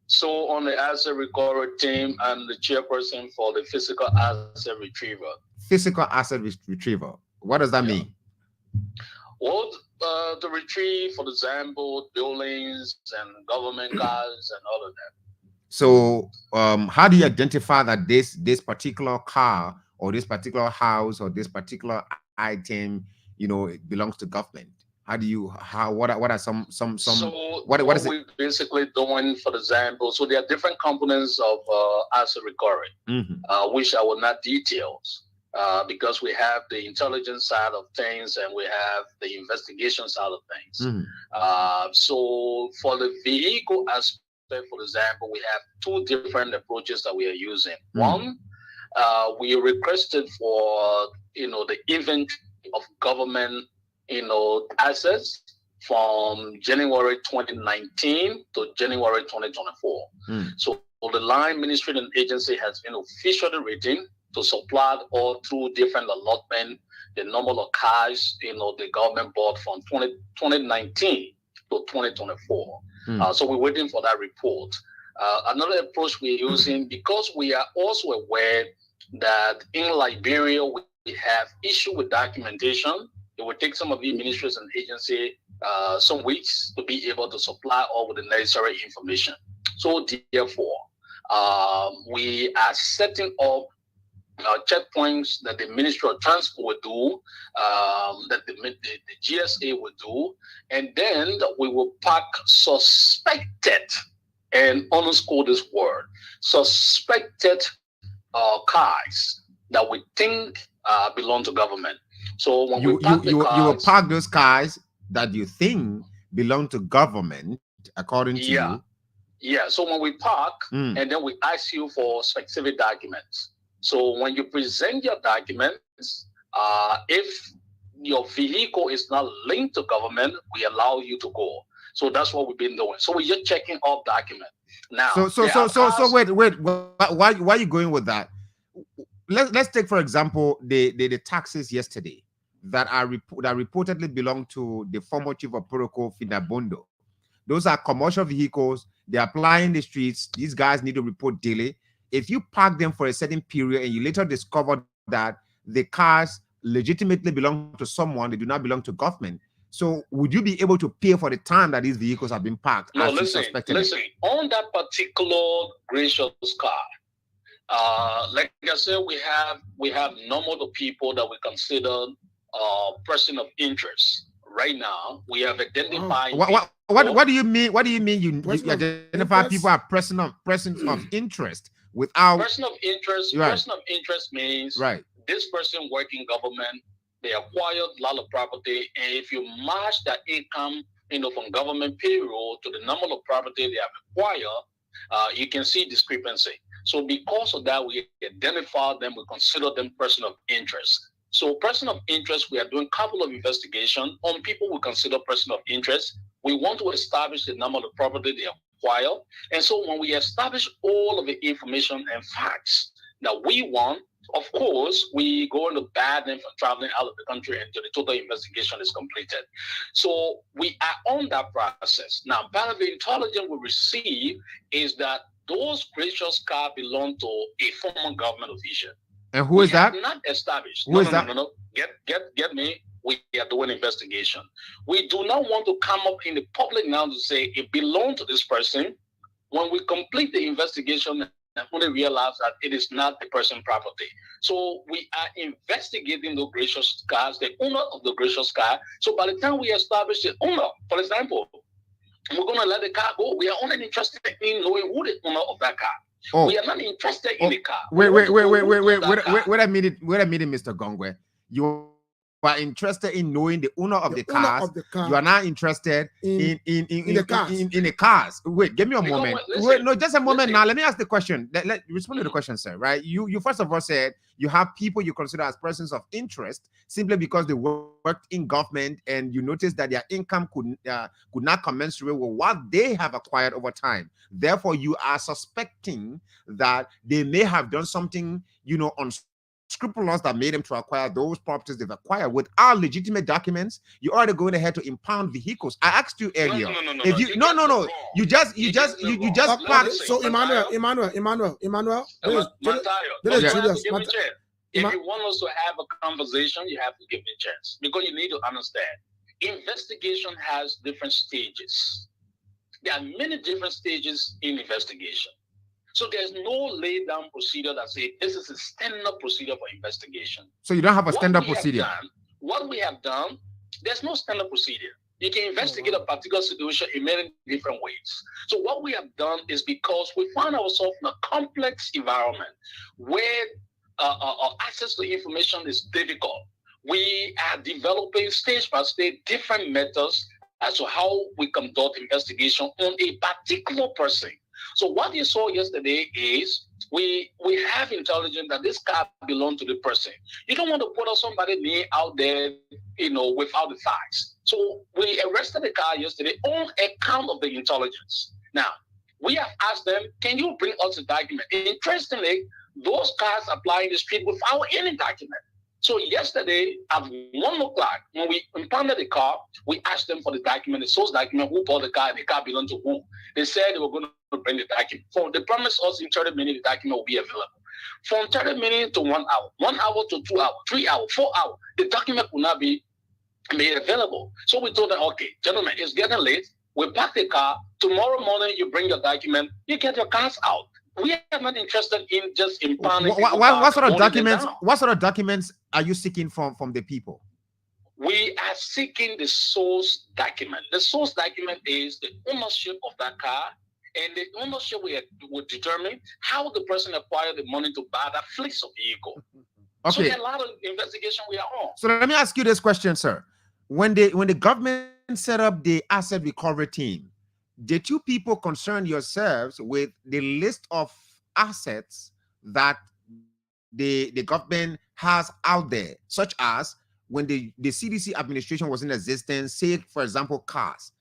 So on the asset recovery team, I'm the chairperson for the physical asset retrieval. Physical asset retrieval. What does that mean? Well, to retrieve, for example, buildings and government cars and all of that. So, how do you identify that this particular car or this particular house or this particular item, you know, it belongs to government? How do you what are some So what is it? we're basically doing, for example, so there are different components of asset recovery, which I will not detail. Because we have the intelligence side of things and we have the investigation side of things. So for the vehicle aspect, for example, we have two different approaches that we are using. One, we requested for, you know, the inventory of government, you know, assets from January 2019 to January 2024. So the line ministry and agency has been officially written to supply all through different allotment, the number of cars, you know, the government bought from 2019 to 2024. So we're waiting for that report. Another approach we're using, because we are also aware that in Liberia, we have issue with documentation. It will take some of the ministries and agency some weeks to be able to supply all with the necessary information. So therefore, we are setting up checkpoints that the Ministry of Transport will do, that the GSA will do, and then we will park suspected, and underscore this word, suspected cars that we think belong to government. So when you will park those cars that you think belong to government, according to you. Yeah. So when we park, and then we ask you for specific documents. So when you present your documents, if your vehicle is not linked to government, we allow you to go. So that's what we've been doing. So we're just checking off documents. Now, so wait, why are you going with that? Let's take, for example, the taxis yesterday that reportedly belong to the former chief of protocol, Finabondo. Those are commercial vehicles. They're applying the streets. These guys need to report daily. If you park them for a certain period and you later discover that the cars legitimately belong to someone, they do not belong to government. So would you be able to pay for the time that these vehicles have been parked? No, listen, on that particular gracious car, like I said, we have number of people that we consider person of interest. Right now, we have identified. What do you mean? What do you mean? You identify people as person of interest without person of interest? Right. Person of interest means this person work in government. They acquired a lot of property, and if you match that income, you know, from government payroll to the number of property they have acquired, you can see discrepancy. So because of that, we identify them. We consider them person of interest. So person of interest, we are doing a couple of investigations on people we consider person of interest. We want to establish the number of property they acquire. And so when we establish all of the information and facts that we want, of course, we go into ban them from traveling out of the country until the total investigation is completed. So we are on that process. Now, part of the intelligence we receive is that those gracious cars belong to a former government official. And who is that? Not established. Who is that? No. Get me. We are doing investigation. We do not want to come up in the public now to say it belongs to this person. When we complete the investigation, and only realize that it is not the person's property. So we are investigating the gracious cars, the owner of the gracious car. So by the time we establish the owner, for example, we're going to let the car go. We are only interested in knowing who the owner of that car. Oh. We are not interested in the car. Wait a minute, Mr. Gongwe. You are interested in knowing the owner of the cars. You are not interested in the cars. Wait, give me a moment. Wait, no, just a moment. Now, let me ask the question. Let respond to the question, sir. Right? You first of all said you have people you consider as persons of interest simply because they worked in government and you noticed that their income could not commensurate with what they have acquired over time. Therefore, you are suspecting that they may have done something, you know, unscrupulous that made them to acquire those properties they've acquired without legitimate documents. You already going ahead to impound vehicles. I asked you earlier. No. You just parked. So Emmanuel. If you want us to have a conversation, you have to give me a chance, because you need to understand, investigation has different stages. There are many different stages in investigation. So there's no laid down procedure that says this is a standard procedure for investigation. So you don't have a standard procedure? What we have done, there's no standard procedure. You can investigate a particular situation in many different ways. So what we have done is, because we find ourselves in a complex environment where access to information is difficult, we are developing stage by stage different methods as to how we conduct investigation on a particular person. So what you saw yesterday is we have intelligence that this car belonged to the person. You don't want to put somebody name out there, without the facts. So we arrested the car yesterday on account of the intelligence. Now, we have asked them, can you bring us a document? Interestingly, those cars apply in the street without any document. So yesterday at 1 o'clock, when we impounded the car, we asked them for the document, the source document, who bought the car, and the car belonged to whom. They said they were going to bring the document. So they promised us in 30 minutes the document will be available. From 30 minutes to 1 hour, 1 hour to 2 hours, 3 hours, 4 hours, the document will not be made available. So we told them, okay, gentlemen, it's getting late. We pack the car. Tomorrow morning, you bring your document. You get your cars out. We are not interested in just impounding. What sort of documents? What sort of documents are you seeking from the people? We are seeking the source document. The source document is the ownership of that car, and the ownership will determine how the person acquired the money to buy that fleet of vehicle. Okay. So there are a lot of investigation we are on. So let me ask you this question, sir. When the government set up the asset recovery team, did you people concern yourselves with the list of assets that the government has out there, such as when the CDC administration was in existence, say, for example, cars?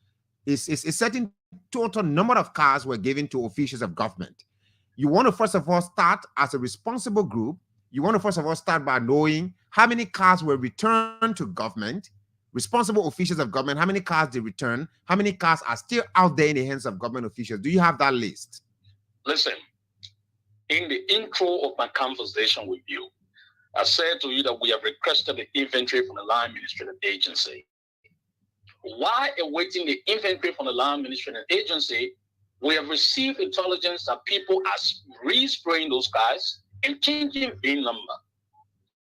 Is a certain total number of cars were given to officials of government. You want to first of all start as a responsible group. You want to first of all start by knowing how many cars were returned to government, responsible officials of government, how many cars they return, how many cars are still out there in the hands of government officials. Do you have that list? Listen, in the intro of my conversation with you, I said to you that we have requested the inventory from the Land Administrative Agency. While awaiting the inventory from the Land Administrative Agency, we have received intelligence that people are re-spraying those cars and changing VIN number.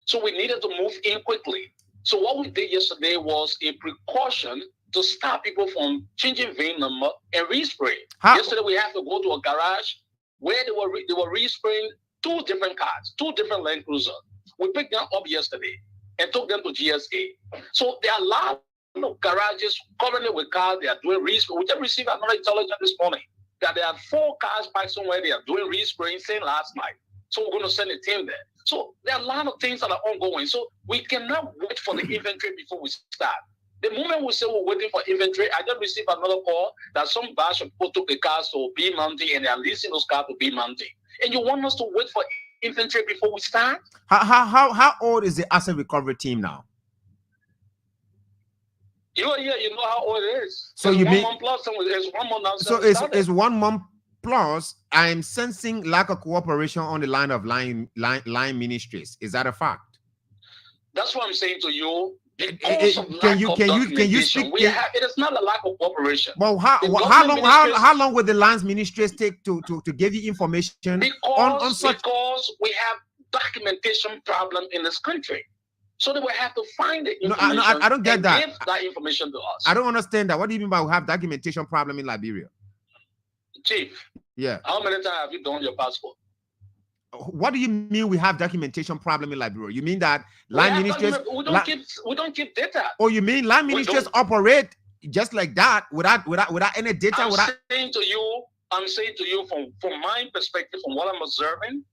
So we needed to move in quickly. So what we did yesterday was a precaution to stop people from changing VIN number and respray. Yesterday we had to go to a garage where they were respraying 2 different cars, 2 different Land Cruisers. We picked them up yesterday and took them to GSA. So there are a lot of garages currently with cars. They are doing respray. We just received another intelligence this morning that there are 4 cars parked somewhere. They are doing respraying since last night. So we're going to send a team there. So there are a lot of things that are ongoing. So we cannot wait for the inventory before we start. The moment we say we're waiting for inventory, I just received another call that some batch of people took the cars to B Mountain and they are leasing those cars to B Mountain. And you want us to wait for inventory before we start? How old is the asset recovery team now? You know how old it is. So it's you 1 mean month plus? It's 1 month now. So it's 1 month plus. I'm sensing lack of cooperation on the line of line ministries. Is that a fact? That's what I'm saying to you. Can you speak? It is not a lack of cooperation. Well, how long will the lands ministries take to give you information on such? Because we have documentation problem in this country, so they will have to find the information. No, I don't get that. Give that information to us. I don't understand that. What do you mean by we have documentation problem in Liberia? Chief. Yeah. How many times have you done your passport? What do you mean we have documentation problem in Liberia? You mean that land ministries we don't keep data? Oh, you mean land ministries operate just like that without any data? I'm saying to you from my perspective, from what I'm observing,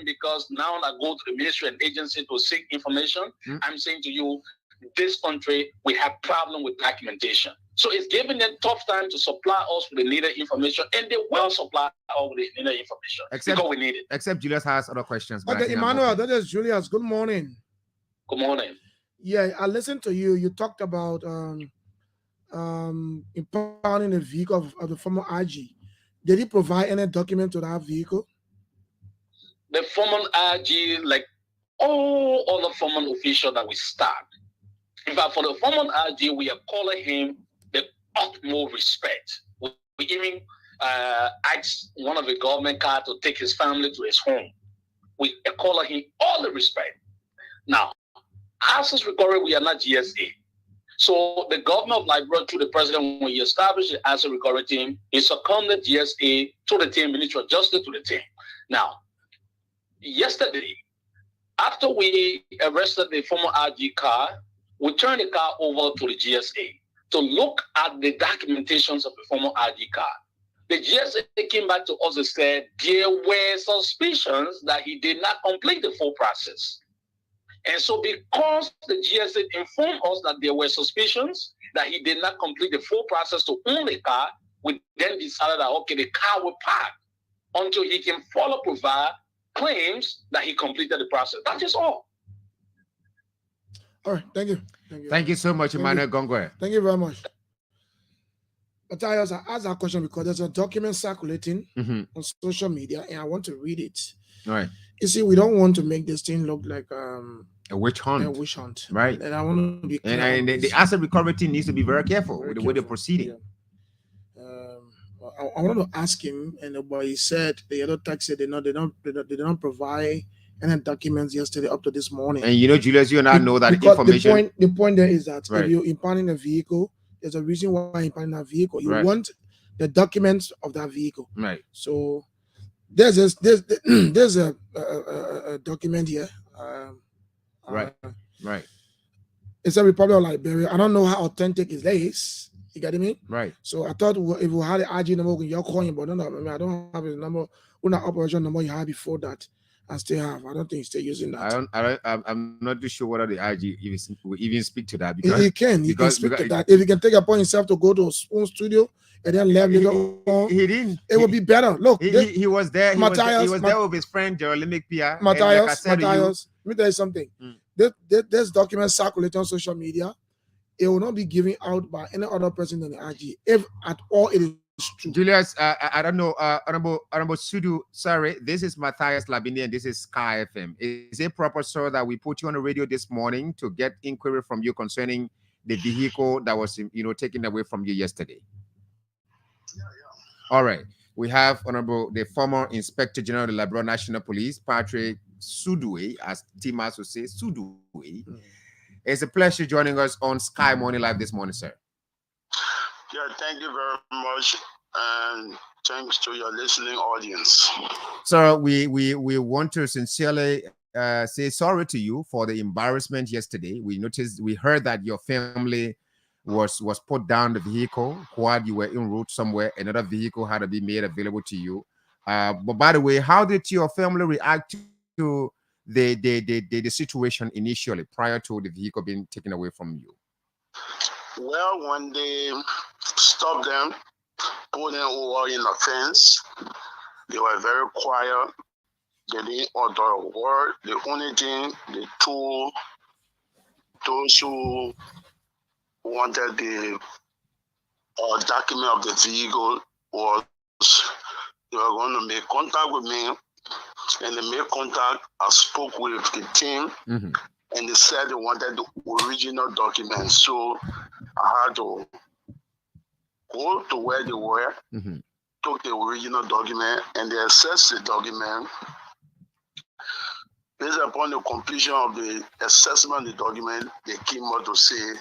because now I go to the ministry and agency to seek information. I'm saying to you, this country, we have problem with documentation. So it's giving them tough time to supply us with the needed information, and they will supply us with the needed information because we need it. Except Julius has other questions. Okay, Emmanuel, that is Julius. Good morning. Good morning. Yeah, I listened to you. You talked about impounding the vehicle of the former IG. Did he provide any document to that vehicle? the former RG, like all other former officials that we start. In fact, for the former RG, we are calling him the utmost respect. We even asked one of the government cars to take his family to his home. We are calling him all the respect. Now, Access Recovery, we are not GSA. So the governor of Liberia, through the president, when he established the Access Recovery team, he seconded GSA to the team, Ministry of Justice to the team. Now, yesterday, after we arrested the former RG car, we turned the car over to the GSA to look at the documentations of the former RG car. The GSA came back to us and said there were suspicions that he did not complete the full process. And so because the GSA informed us that there were suspicions that he did not complete the full process to own the car, we then decided that, okay, the car will park until he can follow provide claims that he completed the process. That is all. All right, thank you. Thank you so much, Emmanuel Gongwe. Thank you very much. Matthias, I asked that question because there's a document circulating on social media, and I want to read it. All right. You see, we don't want to make this thing look like a witch hunt. A witch hunt, right? And I want to be clear. And the asset recovery team needs to be very careful with the way they're proceeding. Yeah. I wanted to ask him, but he said the other tax said they don't provide any documents yesterday up to this morning. And you know, Julius, you and I know that information. The point there is that if you're impounding a vehicle, there's a reason why you're impounding a vehicle. You want the documents of that vehicle. Right. So there's a document here. Right. It's a Republic of Liberia. I don't know how authentic it is. You get me? Right. So I thought if we had the RG number, you're calling, but no, I don't have his number. We're not operation number you had before that. I still have. I don't think he's still using that. I'm not too sure whether the IG will even speak to that because he can speak to that. If he can take it upon himself to go to his own studio and then leave he didn't. It would be better. Look, he was there. He was there with his friend Jerolimic Pia. Matthias, let me tell you something. This document circulating on social media, it will not be given out by any other person than the IG, if at all it is true. Julius, I don't know, Honorable Sudu, sorry, this is Matthias Labini and this is Sky FM. Is it proper, sir, that we put you on the radio this morning to get inquiry from you concerning the vehicle that was, taken away from you yesterday? Yeah. All right. We have the former Inspector General of the Liberia National Police, Patrick Sudue, as Timas would say, Sudue. It's a pleasure joining us on Sky Morning Live this morning, sir. Yeah, thank you very much, and thanks to your listening audience. Sir, we want to sincerely say sorry to you for the embarrassment yesterday. We heard that your family was put down the vehicle while you were en route somewhere. Another vehicle had to be made available to you. But by the way, how did your family react to the situation initially prior to the vehicle being taken away from you? Well, when they stopped them, put them over in the fence, they were very quiet. They didn't utter a word. The only thing they told those who wanted the document of the vehicle was they were going to make contact with me, and they made contact. I spoke with the team, and they said they wanted the original document. So I had to go to where they were, took the original document, and they assessed the document. Based upon the completion of the assessment of the document, they came out to say,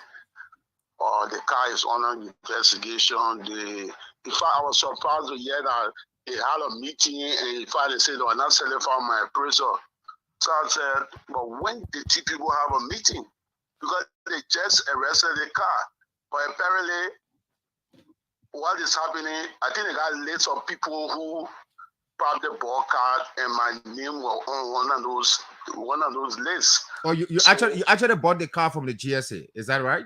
the car is under investigation. In fact, I was surprised to hear that they had a meeting, and in fact, they said they were not selling for my appraisal. So I said, but when did you people have a meeting? Because they just arrested the car. But apparently, what is happening, I think they got lists of people who probably bought card, and my name was on one of those lists. Oh, you actually bought the car from the GSA, is that right?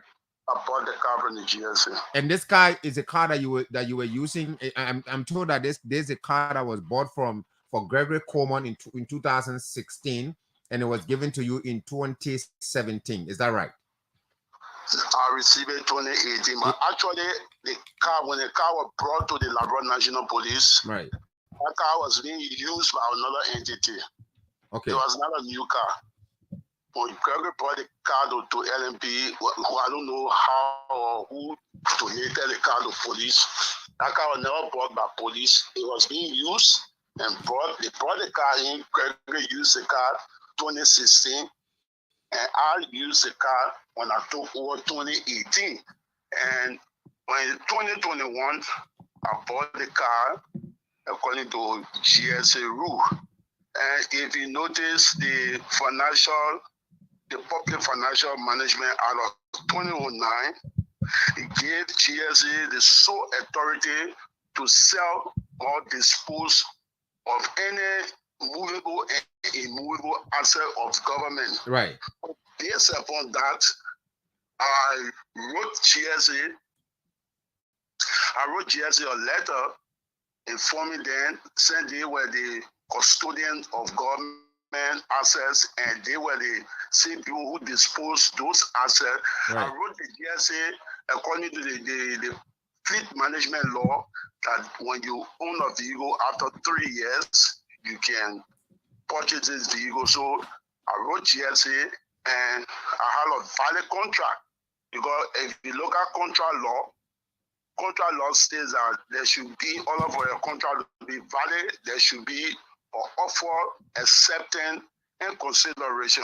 I bought the car from the GSA. And this car is a car that you were using. I'm told that there's a car that was bought for Gregory Coleman in 2016, and it was given to you in 2017. Is that right? I received it 2018. But actually, when the car was brought to the Liberia National Police, right, that car was being used by another entity. Okay. It was not a new car. When Gregory brought the car to LMP, who I don't know how or who donated the car to police. That car was never bought by police. It was being used and they brought the car in. Gregory used the car 2016, and I used the car when I took over 2018. And when 2021, I bought the car according to GSA rule. And if you notice the Public Financial Management Act of 2009, it gave GSA the sole authority to sell or dispose of any movable and immovable asset of government. Right. Based upon that, I wrote GSA a letter informing them, saying they were the custodians of government assets and they were the same people who disposed those assets. Right. I wrote the GSA according to the fleet management law that when you own a vehicle after 3 years, you can purchase this vehicle. So I wrote GSA and I had a valid contract, because if you look at contract law states that there should be, all of your contract to be valid, there should be an offer, acceptance, and consideration.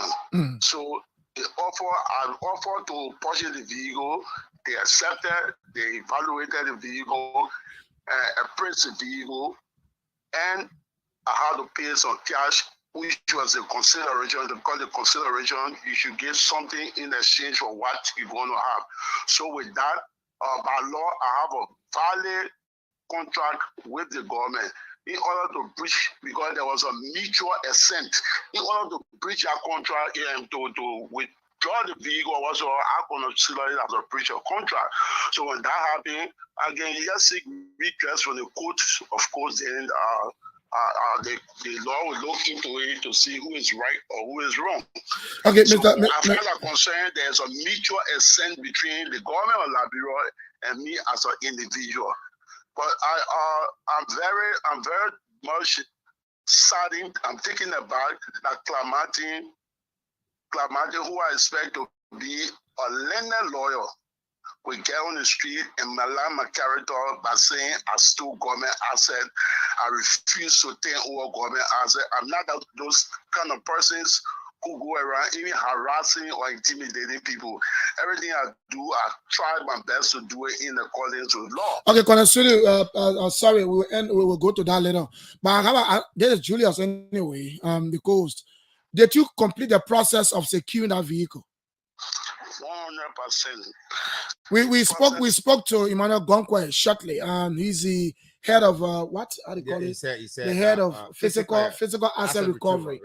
So I offered to purchase the vehicle, they accepted, they evaluated the vehicle, appraised the vehicle, and I had to pay some cash, which was a consideration. They call it consideration. You should get something in exchange for what you want to have. So with that, by law, I have a valid contract with the government. In order to breach, because there was a mutual assent, in order to breach that contract and to withdraw the vehicle, also I consider it as a breach of contract. So when that happened, again, you just seek redress from the court. Of course, then the law will look into it to see who is right or who is wrong. Okay, so Mr. As far as I'm concerned, there's a mutual assent between the government of Liberia and me as an individual. But I'm very much saddened. I'm thinking about that Clamati, who I expect to be a learned lawyer, will get on the street and malign my character by saying I stole government asset. I refuse to take over government asset. I'm not those kind of persons who go around even harassing or intimidating people. Everything I do, I try my best to do it in accordance with law. Okay, Konesulu, sorry, we will go to that later. But this is Julius anyway, the ghost. Did you complete the process of securing that vehicle? 100%. We spoke to Emmanuel Gonkwe shortly. He's the head of what? How do you call it? He said the head of physical asset recovery.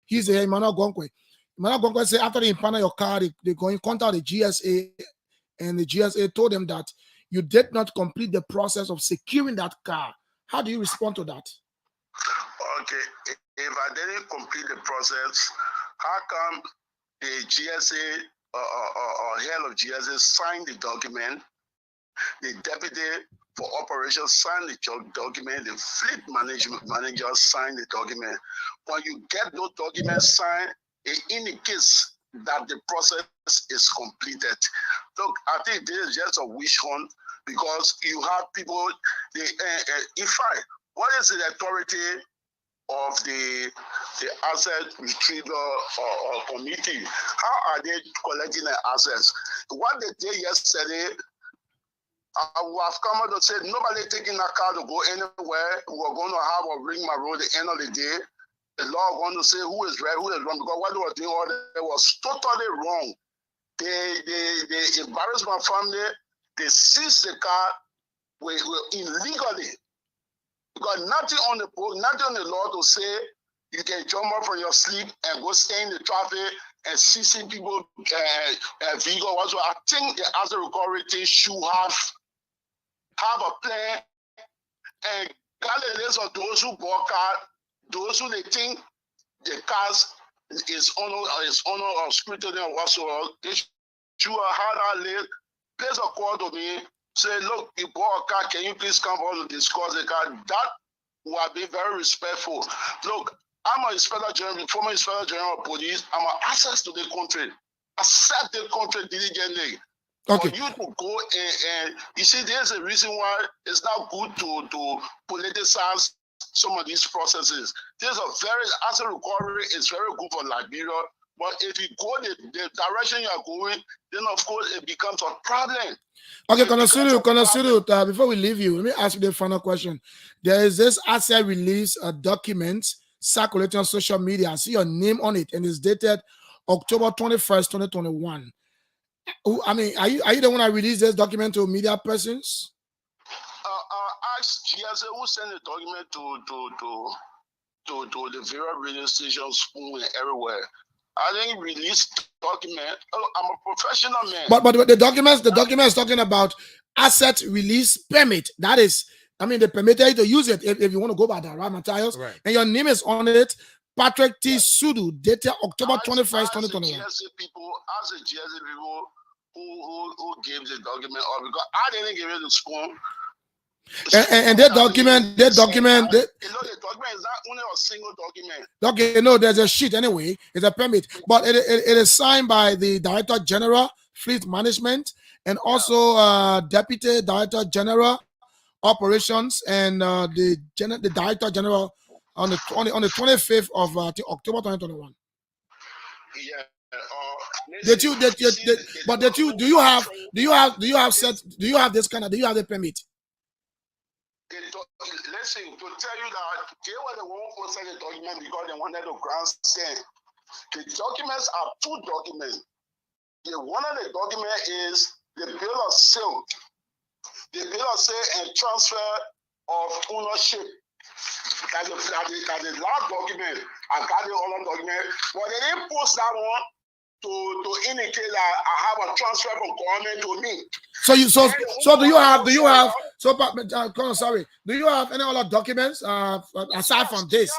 He's the Emmanuel Gonkwe. Emmanuel Gonkwe said after they impound your car, they go in contact the GSA, and the GSA told them that you did not complete the process of securing that car. How do you respond to that? Okay, if I didn't complete the process, how come the GSA or head of GSA signed the document? The deputy for operations signed the document. The fleet manager signed the document. When you get those documents signed, it indicates that the process is completed. Look, I think this is just a wish hunt, because you have people. What is the authority of the asset retrieval or committee? How are they collecting the assets? What they did yesterday, I would have come out and said, nobody taking a car to go anywhere. We're going to have a ring my road at the end of the day. The law going to say who is right, who is wrong, because what they were doing all day was totally wrong. They embarrassed my family. They seized the car illegally. Because nothing on the book, nothing on the law to say you can jump up from your sleep and go stay in the traffic and seizing people vehicle. Also, I think the asset recovery thing should have a plan and gather a list of those who bought cars, those who they think the cars is honor or scrutiny or whatsoever. They should have that list, place a call to me, say, look, you bought a car, can you please come over to discuss the car? That would have been very respectful. Look, I'm an inspector general, former inspector general of police. I'm an access to the country. Accept the country diligently. Okay. For you to go and you see, there's a reason why it's not good to politicize some of these processes. There's a very asset recovery is very good for Liberia, but if you go the direction you are going, then of course it becomes a problem. Okay, Konosiru, before we leave you, let me ask you the final question. There is this asset release document circulating on social media. I see your name on it, and it's dated October 21st, 2021. I mean, are you the one that released this document to media persons? Ask GSA who sent the document to the various radio stations, Spoon, and everywhere. I didn't release document. I'm a professional man. But the document is talking about asset release permit. That is, I mean, they permitted you to use it if you want to go by that, right, Matthias? Right. And your name is on it. Patrick T. Sudu, dated October 21st, 2021. Ask the GSA people who gave the document, or because I didn't give it to Spoon. And that document, you know, the document is not only a single document. Okay, no, there's a sheet anyway. It's a permit, but it is signed by the Director General, Fleet Management, and also Deputy Director General, Operations, and the Director General on the 25th of October 2021. Yeah. Do you have the permit? Listen, to tell you that they were the one who posted the document because they wanted to grandstand. The documents are two documents. One of the documents is the bill of sale. The bill of sale and transfer of ownership. That's the last document. I got the other document. But they didn't post that one to indicate that I have a transfer from government to me. So do you have any other documents aside from this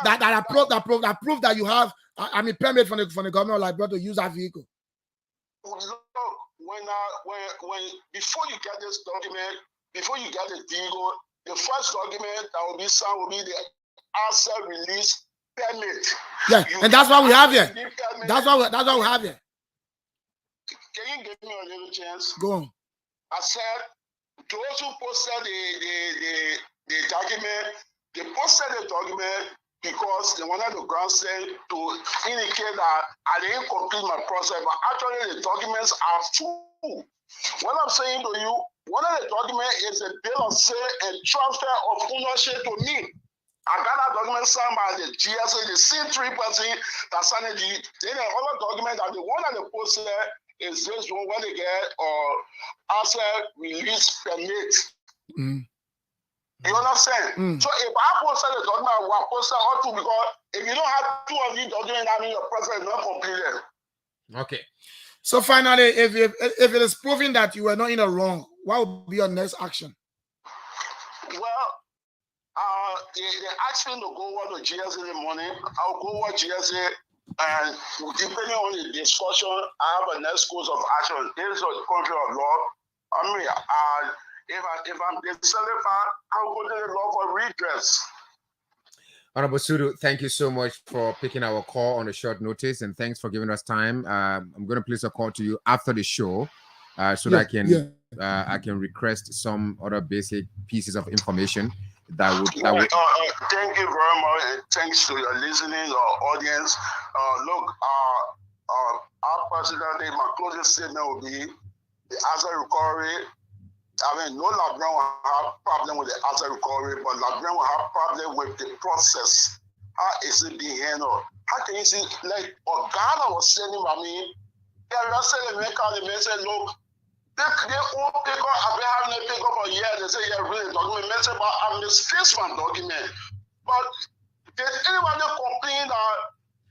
that prove that you have permit from the government of Liberia to use that vehicle? Look, when before you get this document, before you get the vehicle, the first document that will be signed will be the asset release permit. Yeah, and that's what we have here. That's what we have here. Can you give me a little chance? Go on. I said those who posted the document, they posted the document because they wanted to grandstand to indicate that I didn't complete my process, but actually the documents are two. What I'm saying to you, one of the documents is a bill of sale and transfer of ownership to me. I got that document signed by the GSA, the C3 person that signed it. Then the other document that the one that they posted is this one where they get asset release permit. Mm. You understand? Mm. So if I posted the document, I will post all two, because if you don't have two of these documents, I mean your process is not completed. Okay. So finally, if it is proven that you were not in the wrong, what will be your next action? Well, they asked me to go over to GSA in the morning. I'll go over GSA, and depending on the discussion, I have a next course of action. This is a country of law. I mean, if I'm disqualified, I'll go to the law for redress. Honorable Sudu, thank you so much for picking our call on a short notice, and thanks for giving us time. I'm going to place a call to you after the show, so that I can request some other basic pieces of information that would. Thank you very much, and thanks to your listening, our audience. Look, personally, my closing statement will be the asset recovery. I mean, no Liberian will have problem with the asset recovery, but Liberian will have problem with the process. How is it being handled? How can you see, like, Ghana was sending by me, they arrested the maker, the man said, look, they all pick up, I've been having a pick up for a year, they say, yeah, really, document, man said, but I'm misplaced my document. But did anybody complain that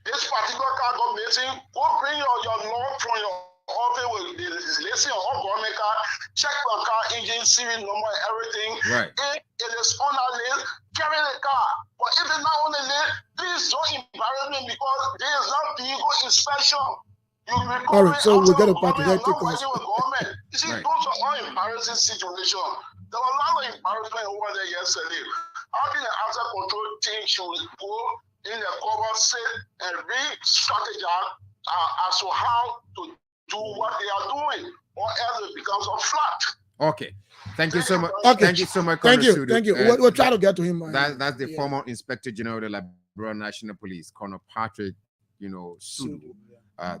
this particular car got missing? Go bring your log from your office with the listing of all government car, check my car engine, serial number, everything. Right. If it is on that list, carry the car. But if it's not on the list, please don't embarrass me, because there is no vehicle inspection. All right, so we're going to pack it. You see, those are all embarrassing situations. There were a lot of embarrassment over there yesterday. How can the asset control team should go in the cover sit and re-strategize as to how to do what they are doing, or else it becomes a flat. Okay. Thank you so much. Okay. Thank you so much. Thank you. Comrade Thank you. Sudu. We'll try to get to him. That's the yeah. former Inspector General of the Liberia National Police, Colonel Patrick, Sudu.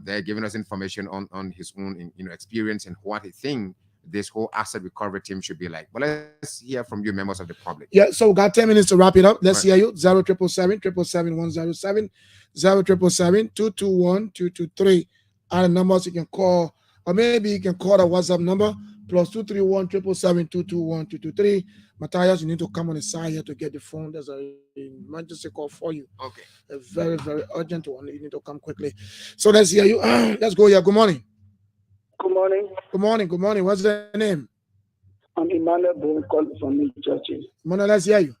They're giving us information on his own, experience and what he thinks this whole asset recovery team should be like. But let's hear from you, members of the public. Yeah, so we got 10 minutes to wrap it up. Let's Right. hear you. 0777-107, 0777-221-223 are the numbers you can call, or maybe you can call the WhatsApp number +231-777-221-223. Matthias, you need to come on the side here to get the phone. There's an emergency call for you. Okay. A very, very urgent one. You need to come quickly. So let's hear you. Let's go here. Good morning. Good morning. Good morning. Good morning. What's the name? I'm Emmanuel Boone calling from New Jersey. Emmanuel, let's hear you.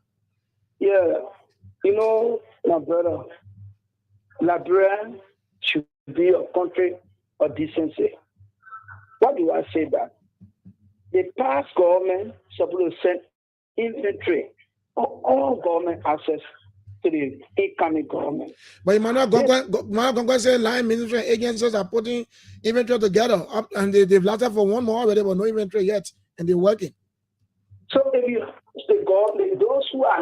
Yeah, my brother, Liberia should be a country of decency. Why do I say that? The past government supposed to send infantry or all government access to the incoming government. But Emmanuel Gongwe said line ministry agencies are putting inventory together up, and they've lasted for one more already, but no inventory yet, and they're working. So if you the government, those who are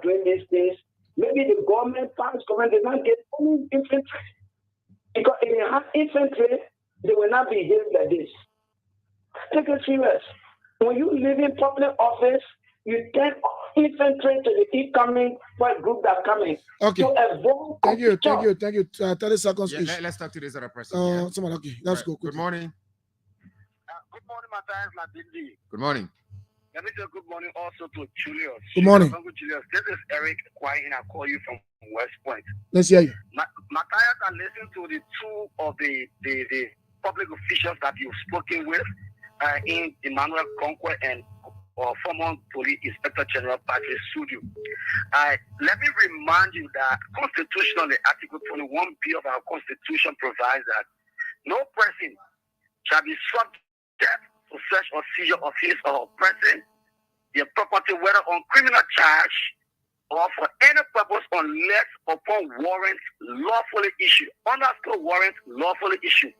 doing these things, maybe the government, past government, they not get any infantry. Because if they have infantry, they will not behave like this. Take it serious. When you live in public office, you take infantry to the incoming white group that coming. Okay. Thank you. 30 seconds Yeah, each. let's talk to this other person. Someone, okay, let's Right. go. Good morning. Good morning, Matthias Ladindi. Good morning. Let me say good morning also to Julius. Good morning. Julius. This is Eric Kwai, and I call you from West Point. Let's hear you. Matthias, I listened to the two of the public officials that you've spoken with in Emmanuel Gongwe and former Police Inspector General Patrick Sudu. Let me remind you that constitutionally, Article 21B of our Constitution provides that no person shall be subject to search or seizure of his or her person, their property, whether on criminal charge or for any purpose, unless upon warrants lawfully issued. Underscore warrants lawfully issued.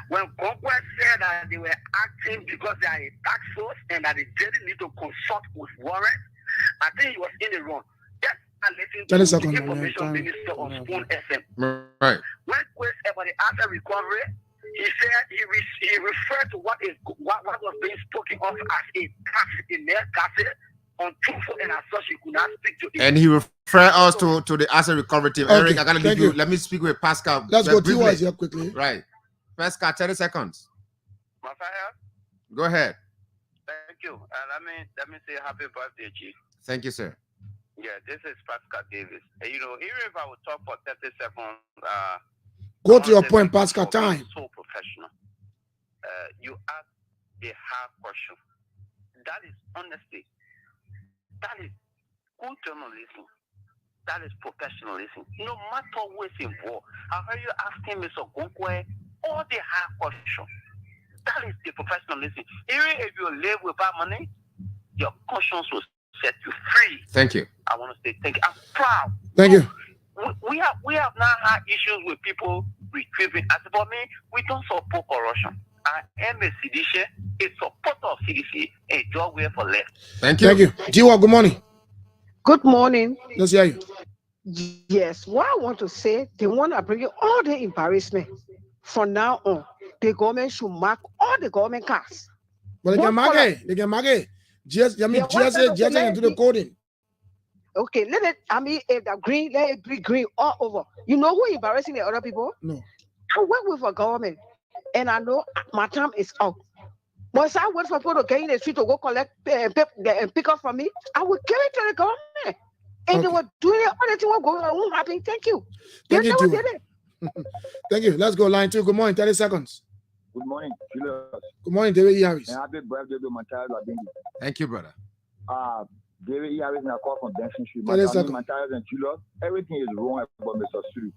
When Congress said that they were acting because they are a tax source and that they didn't need to consult with warrants, I think he was in the wrong. Yes, I listened to the information minister on Spoon FM. Right. When questioned about the asset recovery, he said he referred to what was being spoken of as a tax in their cassette on truthful, and as such he could not speak to it. And he referred us to the asset recovery team. Okay, Eric, I gotta leave thank you. Let me speak with Pascal. Let's go briefly. T-Wise here quickly. Right. Pascal, 30 seconds. Matthias, Go ahead. thank you. Let me say happy birthday, G. Thank you, sir. Yeah, this is Pascal Davis. Even if I would talk for 30 seconds, Go to your point, Pascal. Time. So professional. You ask a hard question. That is honesty. That is good journalism. That is professionalism. No matter what's involved. I heard you asking Mr. Gongwe all the hard questions. That is the professionalism. Even if you live without money, your conscience will set you free. Thank you. I want to say thank you. I'm proud. Thank you. We have now had issues with people retrieving. As for me, we don't support corruption. I am a CDC, a supporter of CDC, a job way for less. Thank you. Thank you. Jiwa, good morning. Good morning. Let's hear you. Yes, what I want to say, they want to bring all the embarrassment. From now on, the government should mark all the government cars. But they can mark it. They can mark it. GSA can do the coding. Okay, if the green, let it be green all over. You know who embarrassing the other people? No. I work with a government, and I know my time is out. Once I wait for people to get in the street to go collect pick up from me, I will give it to the government. And they were doing it, all the things were going on, happening. Thank you. Thank you, never Jiwa. did it. Thank you. Let's go line 2. Good morning. 30 seconds. Good morning, Julius. Good morning, David E. Harris. And happy birthday to Matthias Ladindi. Thank you, brother. David E. Harris and I call from Benson Street. Matthias and Julius, everything is wrong about Mr. Sulu.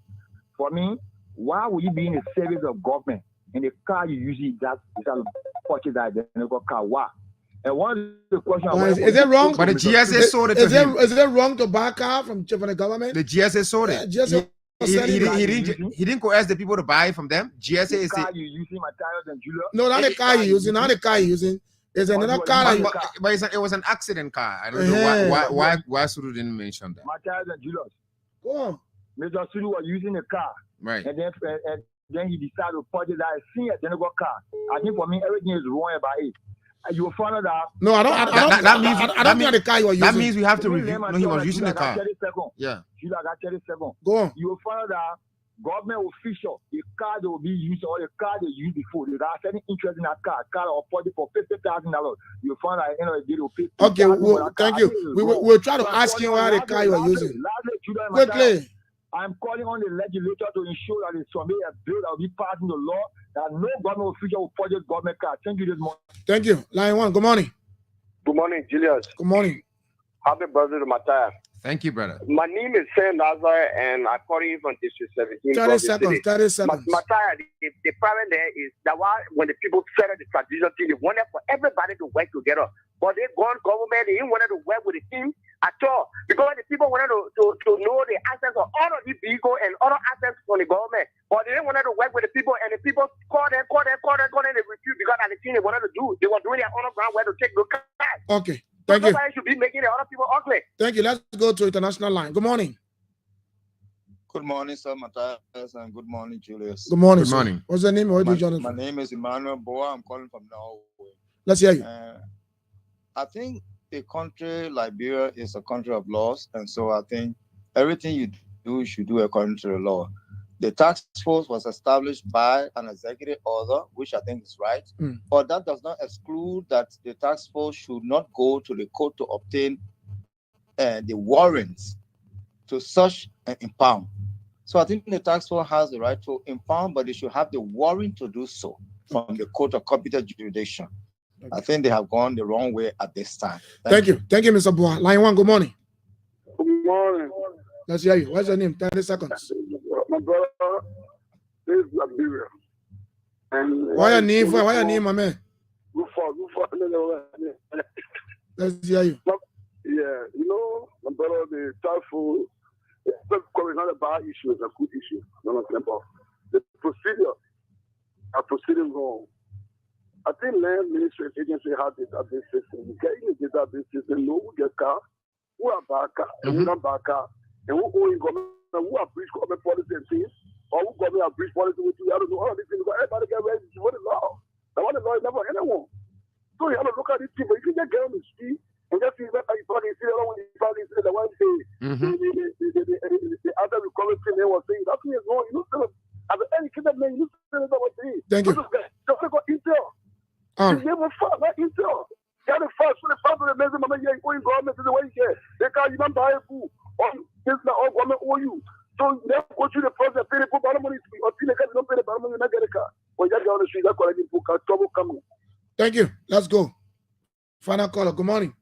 For me, why would you be in the service of government in the car you usually just purchase that identical car? Why? And one of the questions is it wrong? But the GSA sold it to him. Is it wrong to buy a car from the government? The GSA sold it. He didn't coerce the people to buy it from them. GSA is the car you using, Matthias and Julia? No, not the car you're using. Not the car you're using. There's another car. But it was an accident car. I don't know why Suru didn't mention that. Matthias and Julius. Go on. Mr. Suru was using a car. Right. And then he decided to purchase that identical car. I think for me, everything is wrong about it. And you will find out. No, I don't. That means the car you are using. That means we have to review. No, he was using the car. Yeah. Julia got 37. Go on. You will find out government official, the car that will be used or the car they used before, they have any interest in that car or purchase for $50,000. You find out at the end of the day they'll pay. Okay, well, thank you. We'll try to ask him why the car you are using. Quickly. I'm calling on the legislature to ensure that they submit a bill that will be passed into law that no government official will purchase government car. Thank you this morning. Thank you. Line 1, good morning. Good morning, Julius. Good morning. Happy birthday to Matthias. Thank you, brother. My name is Sam Nazar, and I'm calling you from District 17. 30 seconds. 30 seconds. Matthias, the problem there is that when the people started the transition thing, they wanted for everybody to work together. But they gone government, they didn't want to work with the team at all. Because the people wanted to know the assets of all of the vehicles and other assets from the government. But they didn't want to work with the people, and the people called them, and they refused because of the thing they wanted to do. They were doing their underground way to take the cash. Okay. Thank you. Nobody should be making the other people ugly. Thank you. Let's go to international line. Good morning. Good morning, sir, Matthias, and good morning, Julius. Good morning. Good morning. What's the name? My name is Emmanuel Boa. I'm calling from Norway. Let's hear you. I think a country, Liberia, is a country of laws, and so I think everything you do, you should do according to the law. The task force was established by an executive order, which I think is right, but that does not exclude that the task force should not go to the court to obtain the warrants to search and impound. So I think the task force has the right to impound, but they should have the warrant to do so from the court of competent jurisdiction. Okay. I think they have gone the wrong way at this time. Thank you. Thank you, Mr. Boa. Line 1, good morning. Good morning. Let's hear you. What's your name? 30 seconds. My brother is Liberia. And why your name, my man? Good for. Let's hear you. Yeah, you know, my brother, the task force, it's not a bad issue, it's a good issue. The procedure are proceeding wrong. I think land ministry agency had this system. You get in the database system, know who get car, who are back car, and who not back car, and who own government, who are breach government policy and things, or who government are breach policy with you. I don't know all of these things. Everybody get ready to the law. The law is never anyone. So you have to look at these people. You can just get on the street and just see that you probably see the one say the other recovery thing they were saying. That thing is wrong. You know, as an educated man, you know what I'm saying. Thank you. Just go intel. You never fought, not intel. You have to fight for the family. Maybe my man, going government is the way you get. They can't even buy food. Or this not all government owe you. So never go through the process, pay the people money until they don't pay the money, you not get a car. When you get on the street, that's what I need to trouble coming. Thank you. Let's go. Final caller. Good morning.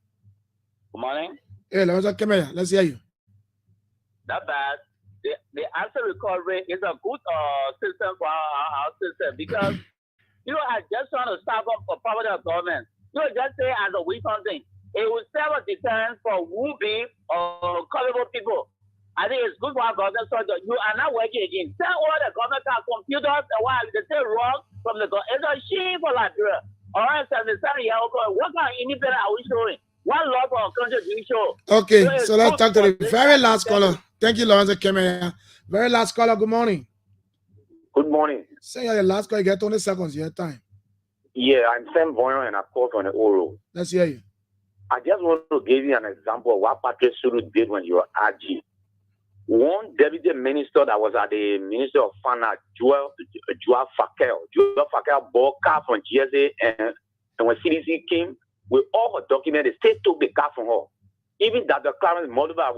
Good morning. Hey, let's hear you. Not bad. The answer recovery is a good system for our system because I just want to start up for power of government. Just say as a weak something. It will serve a deterrent for would-be or culpable people. I think it's good for our government so that you are not working again. Tell all the government computers and why they say wrong from the government. It's a shame for Liberia. All right, so the Sunday, what kind of independent are we showing? What law for our country do we show? Okay, so let's talk to the very last caller. Thank you, Lawrence Kemea. Very last caller, good morning. Good morning. Say your last call, you get 20 seconds, your time. Yeah, I'm Sam Voyon and I call from the Oro. Let's hear you. I just want to give you an example of what Patrick Sulu did when you were RG. One deputy minister that was at the Ministry of Finance, Joel Fakel bought car from GSA, and when CDC came, with all her documents, the state took the car from her. Even that the Clarence Moldover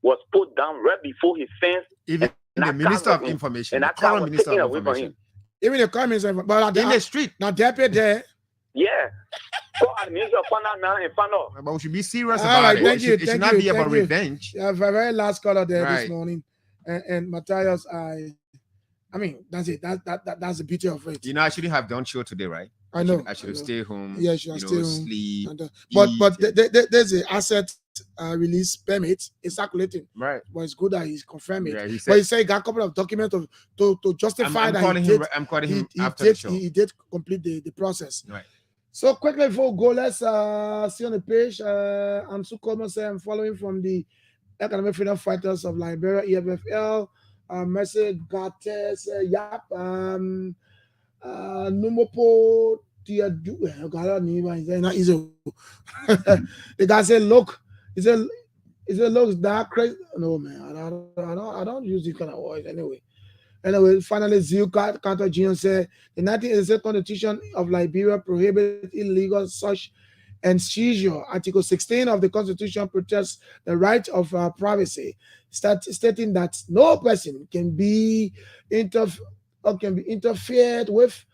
was put down right before his fence. Even the Minister of Information, and that car was taken away from him. Even the car minister, but in the street. Now deputy there. Yeah. Go at the Ministry of Finance now and find out. But we should be serious about it. It should not be about revenge. Yeah, very last caller there this morning. And Matthias, I mean, that's it. That's the beauty of it. I shouldn't have done show today, right? I know. I should stay home. Yeah, should stay home. Sleep. But there's an asset release permit. It's circulating. Right. But it's good that he's confirmed it. Yeah, he But he said he got a couple of documents to justify I'm that calling him after the show. He did complete the process. Right. So quickly before we go, let's see on the page. Ansu Coleman said I'm following from the Economic Freedom Fighters of Liberia, EFFL. Mercy Gates, Yap, Numopo, Tiadu. Not easy. The guy said, "Look, he said, looks that crazy." No man, I don't use this kind of voice anyway. Anyway, finally, Zio Carter Jr. said the 1986 Constitution of Liberia prohibits illegal search and seizure. Article 16 of the Constitution protects the right of privacy, stating that no person can be interfered with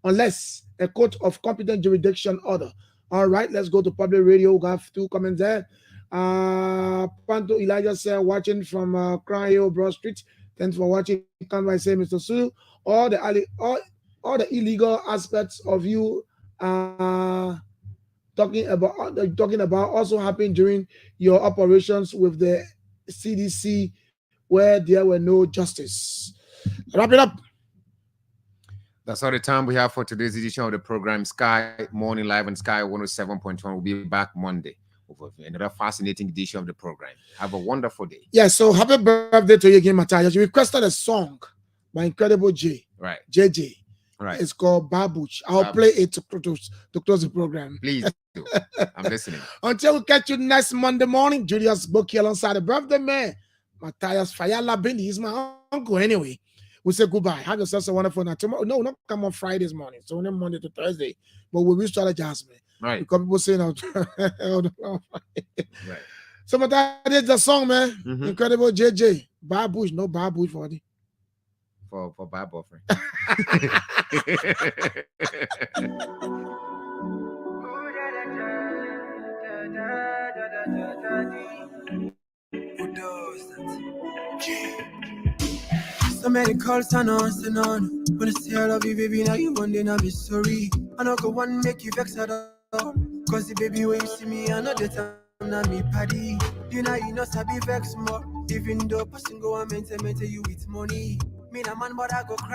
unless a court of competent jurisdiction order. All right, let's go to public radio. We have 2 comments there. Panto Elijah said, watching from Cryo Broad Street. Thanks for watching. Can I say, Mr. Sue? All the illegal aspects of you talking about also happened during your operations with the CDC, where there were no justice. Wrap it up. That's all the time we have for today's edition of the program. Sky Morning Live and Sky 107.1. We'll be back Monday with another fascinating edition of the program. Have a wonderful day. Yeah, so happy birthday to you again, Matthias. You requested a song by Incredible J. Right. JJ. Right. It's called Babuch. I'll play it to close the program. Please do. I'm listening. Until we catch you next Monday morning, Julius Boki alongside the birthday man, Matthias Fayala Bindi. He's my uncle anyway. We say goodbye. Have yourself a wonderful night. Tomorrow, no, not come on Fridays morning. So only Monday to Thursday. But we will strategize, man. Right. Because people say now. Right. So that is the song, man. Mm-hmm. Incredible JJ. Babuch, no Babuch for it. For Bob offering. So many calls turn on. When I say I love you, baby, now you one day now be sorry. I know go one make you vex at all. Cause the baby when you see me, I know the time not me paddy. You know sabi vex more. Even though person go and maintain you with money. Me na man, but I go cry.